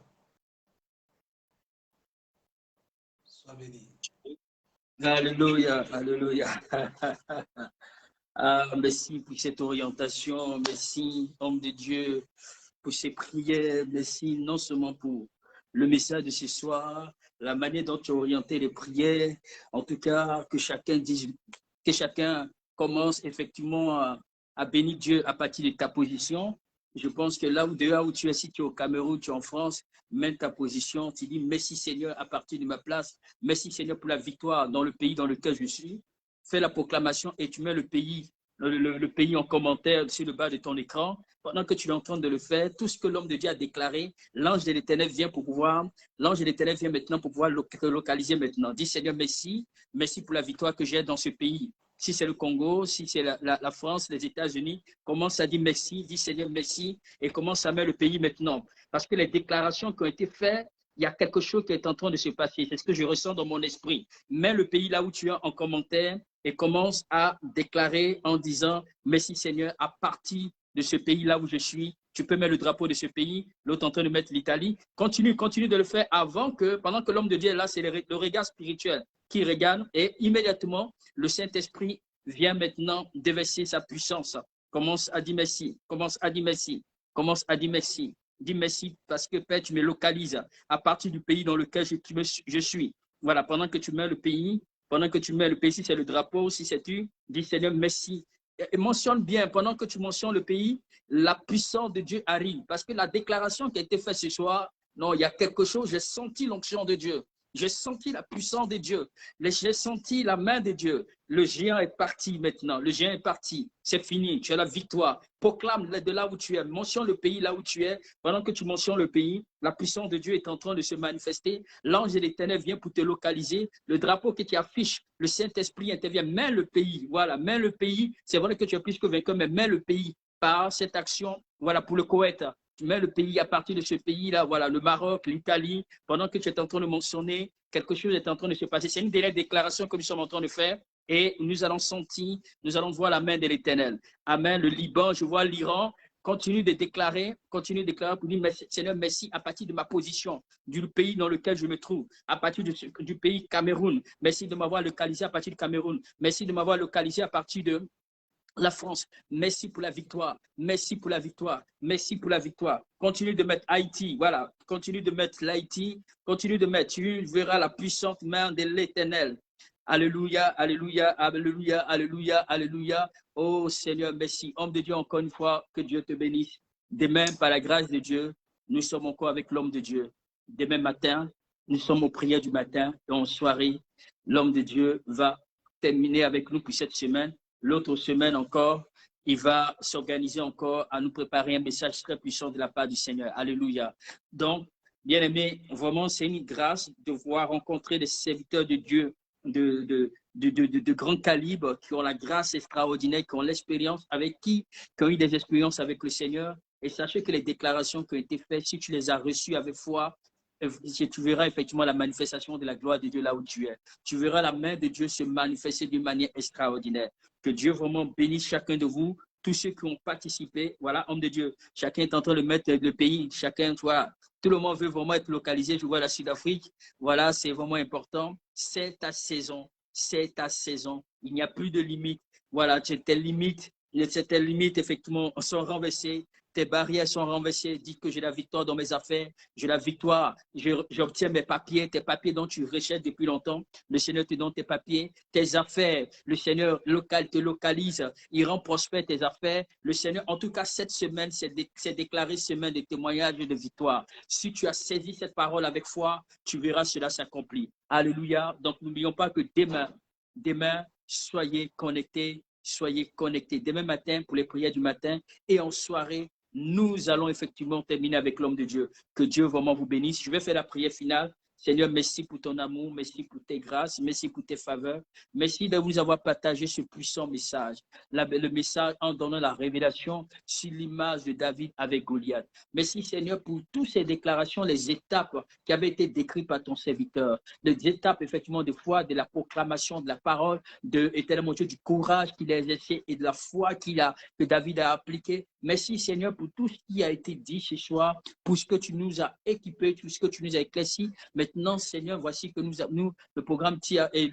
Sois béni. Alléluia, alléluia. Ah, merci pour cette orientation. Merci, homme de Dieu, pour ces prières. Merci non seulement pour le message de ce soir, la manière dont tu as orienté les prières. En tout cas, que chacun commence effectivement à bénir Dieu à partir de ta position. Je pense que là où tu es, si tu es au Cameroun, tu es en France, mène ta position. Tu dis merci Seigneur à partir de ma place. Merci Seigneur pour la victoire dans le pays dans lequel je suis. Fais la proclamation et tu mets le pays le pays en commentaire sur le bas de ton écran. Pendant que tu es en train de le faire, tout ce que l'homme de Dieu a déclaré, l'ange de l'Éternel vient pour pouvoir, l'ange de l'Éternel vient maintenant pour pouvoir localiser maintenant. Dis Seigneur, merci, merci pour la victoire que j'ai dans ce pays. Si c'est le Congo, si c'est la France, les États-Unis, commence à dire merci, dis Seigneur, merci, et commence à mettre le pays maintenant. Parce que les déclarations qui ont été faites, il y a quelque chose qui est en train de se passer. C'est ce que je ressens dans mon esprit. Mets le pays là où tu es en commentaire et commence à déclarer en disant merci Seigneur, à partir de ce pays là où je suis, tu peux mettre le drapeau de ce pays, l'autre en train de mettre l'Italie. Continue de le faire pendant que l'homme de Dieu est là, c'est le regard spirituel qui regarde et immédiatement, le Saint-Esprit vient maintenant déverser sa puissance. Commence à dire merci, commence à dire merci, commence à dire merci. Dis merci parce que Père, tu me localises à partir du pays dans lequel je suis. Voilà, pendant que tu mets le pays, si c'est le drapeau, si c'est tu, dis Seigneur, merci. Et mentionne bien, pendant que tu mentionnes le pays, la puissance de Dieu arrive. Parce que la déclaration qui a été faite ce soir, non, il y a quelque chose, j'ai senti l'onction de Dieu. J'ai senti la puissance de Dieu. J'ai senti la main de Dieu. Le géant est parti maintenant. Le géant est parti. C'est fini. Tu as la victoire. Proclame de là où tu es. Mentionne le pays là où tu es. Pendant que tu mentionnes le pays, la puissance de Dieu est en train de se manifester. L'ange de l'Éternel vient pour te localiser. Le drapeau que tu affiches, le Saint-Esprit intervient. Mets le pays. Voilà, mets le pays. C'est vrai que tu es plus que vainqueur, mais mets le pays par cette action. Voilà, pour le Koweït. Tu mets le pays à partir de ce pays-là, voilà, le Maroc, l'Italie, pendant que tu es en train de mentionner, quelque chose est en train de se passer. C'est une dernière déclaration que nous sommes en train de faire et nous allons sentir, nous allons voir la main de l'Éternel. Amen. Le Liban, je vois l'Iran. Continue de déclarer pour dire, Seigneur, merci à partir de ma position, du pays dans lequel je me trouve, à partir du pays Cameroun. Merci de m'avoir localisé à partir du Cameroun. Merci de m'avoir localisé à partir de la France, merci pour la victoire, merci pour la victoire, merci pour la victoire. Continue de mettre Haïti, voilà, continue de mettre l'Haïti, continue de mettre, tu verras la puissante main de l'Éternel. Alléluia, alléluia, alléluia, alléluia, alléluia. Oh Seigneur, merci. Homme de Dieu, encore une fois, que Dieu te bénisse. Demain, par la grâce de Dieu, nous sommes encore avec l'homme de Dieu. Demain matin, nous sommes aux prières du matin et en soirée, l'homme de Dieu va terminer avec nous pour cette semaine. L'autre semaine encore, il va s'organiser encore à nous préparer un message très puissant de la part du Seigneur. Alléluia. Donc, bien aimé, vraiment, c'est une grâce de voir rencontrer des serviteurs de Dieu de grand calibre, qui ont la grâce extraordinaire, qui ont l'expérience qui ont eu des expériences avec le Seigneur. Et sachez que les déclarations qui ont été faites, si tu les as reçues avec foi, tu verras effectivement la manifestation de la gloire de Dieu là où tu es. Tu verras la main de Dieu se manifester d'une manière extraordinaire. Que Dieu vraiment bénisse chacun de vous, tous ceux qui ont participé. Voilà, homme de Dieu, chacun est en train de mettre le pays, chacun, voilà, tout le monde veut vraiment être localisé. Je vois la Sud-Afrique, voilà, c'est vraiment important. C'est ta saison, c'est ta saison. Il n'y a plus de limite. Voilà, tes limites, effectivement, sont renversées. Tes barrières sont renversées. Dis que j'ai la victoire dans mes affaires. J'ai la victoire. J'obtiens mes papiers, tes papiers dont tu recherches depuis longtemps. Le Seigneur te donne tes papiers, tes affaires. Le Seigneur te localise. Il rend prospère tes affaires. Le Seigneur, en tout cas, cette semaine, c'est déclaré semaine de témoignage et de victoire. Si tu as saisi cette parole avec foi, tu verras cela s'accomplir. Alléluia. Donc, n'oublions pas que demain, soyez connectés. Soyez connectés. Demain matin, pour les prières du matin et en soirée, nous allons effectivement terminer avec l'homme de Dieu. Que Dieu vraiment vous bénisse. Je vais faire la prière finale. Seigneur, merci pour ton amour, merci pour tes grâces, merci pour tes faveurs. Merci de vous avoir partagé ce puissant message. Le message en donnant la révélation sur l'image de David avec Goliath. Merci Seigneur pour toutes ces déclarations, les étapes qui avaient été décrites par ton serviteur. Les étapes effectivement de foi, de la proclamation de la parole, éternellement Dieu, du courage qu'il a exercé et de la foi que David a appliqué. Merci Seigneur pour tout ce qui a été dit ce soir, pour ce que tu nous as équipé, tout ce que tu nous as éclairci. Maintenant, Seigneur, voici que nous le programme tire et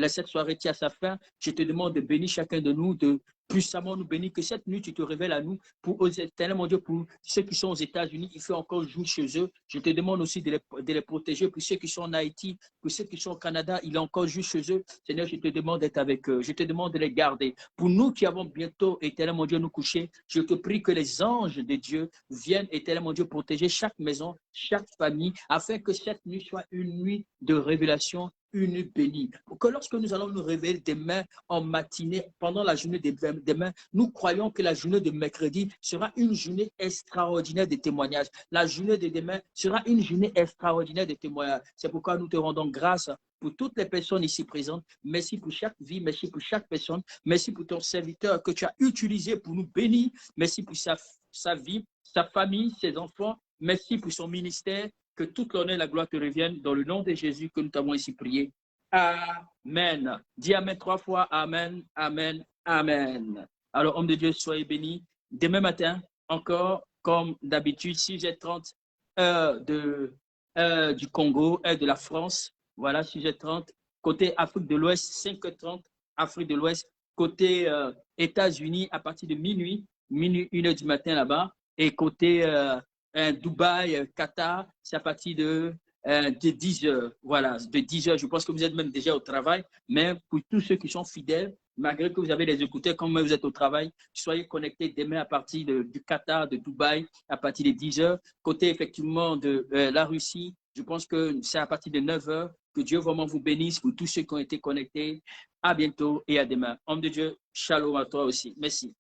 cette soirée tire à sa fin. Je te demande de bénir chacun de nous, de puissamment nous bénir, que cette nuit, tu te révèles à nous, pour tellement Dieu, pour ceux qui sont aux États-Unis, il fait encore jour chez eux. Je te demande aussi de les protéger, pour ceux qui sont en Haïti, pour ceux qui sont au Canada, il est encore jour chez eux. Seigneur, je te demande d'être avec eux, je te demande de les garder. Pour nous qui avons bientôt, éternellement Dieu, nous coucher, je te prie que les anges de Dieu viennent, éternellement Dieu, protéger chaque maison, chaque famille, afin que cette nuit soit une nuit de révélation, une bénie. Pour que lorsque nous allons nous réveiller demain en matinée, pendant la journée de demain, nous croyons que la journée de mercredi sera une journée extraordinaire de témoignages. La journée de demain sera une journée extraordinaire de témoignages. C'est pourquoi nous te rendons grâce pour toutes les personnes ici présentes. Merci pour chaque vie, merci pour chaque personne. Merci pour ton serviteur que tu as utilisé pour nous bénir. Merci pour sa vie, sa famille, ses enfants. Merci pour son ministère. Que toute l'honneur et la gloire te reviennent dans le nom de Jésus que nous t'avons ici prié. Amen. Dis Amen 3 fois. Amen, Amen, Amen. Alors, homme de Dieu, soyez bénis. Demain matin, encore, comme d'habitude, 6h30, heure du Congo, heure de la France. Voilà, 6h30. Côté Afrique de l'Ouest, 5h30, Afrique de l'Ouest. Côté États-Unis, à partir de minuit, 1h du matin là-bas. Et côté Dubaï, Qatar, c'est à partir de 10 heures. Voilà, de 10 heures. Je pense que vous êtes même déjà au travail. Mais pour tous ceux qui sont fidèles, malgré que vous avez les écouteurs, comme vous êtes au travail, soyez connectés demain à partir du Qatar, de Dubaï, à partir de 10 heures. Côté effectivement de la Russie, je pense que c'est à partir de 9 heures. Que Dieu vraiment vous bénisse pour tous ceux qui ont été connectés. À bientôt et à demain. Homme de Dieu, shalom à toi aussi. Merci.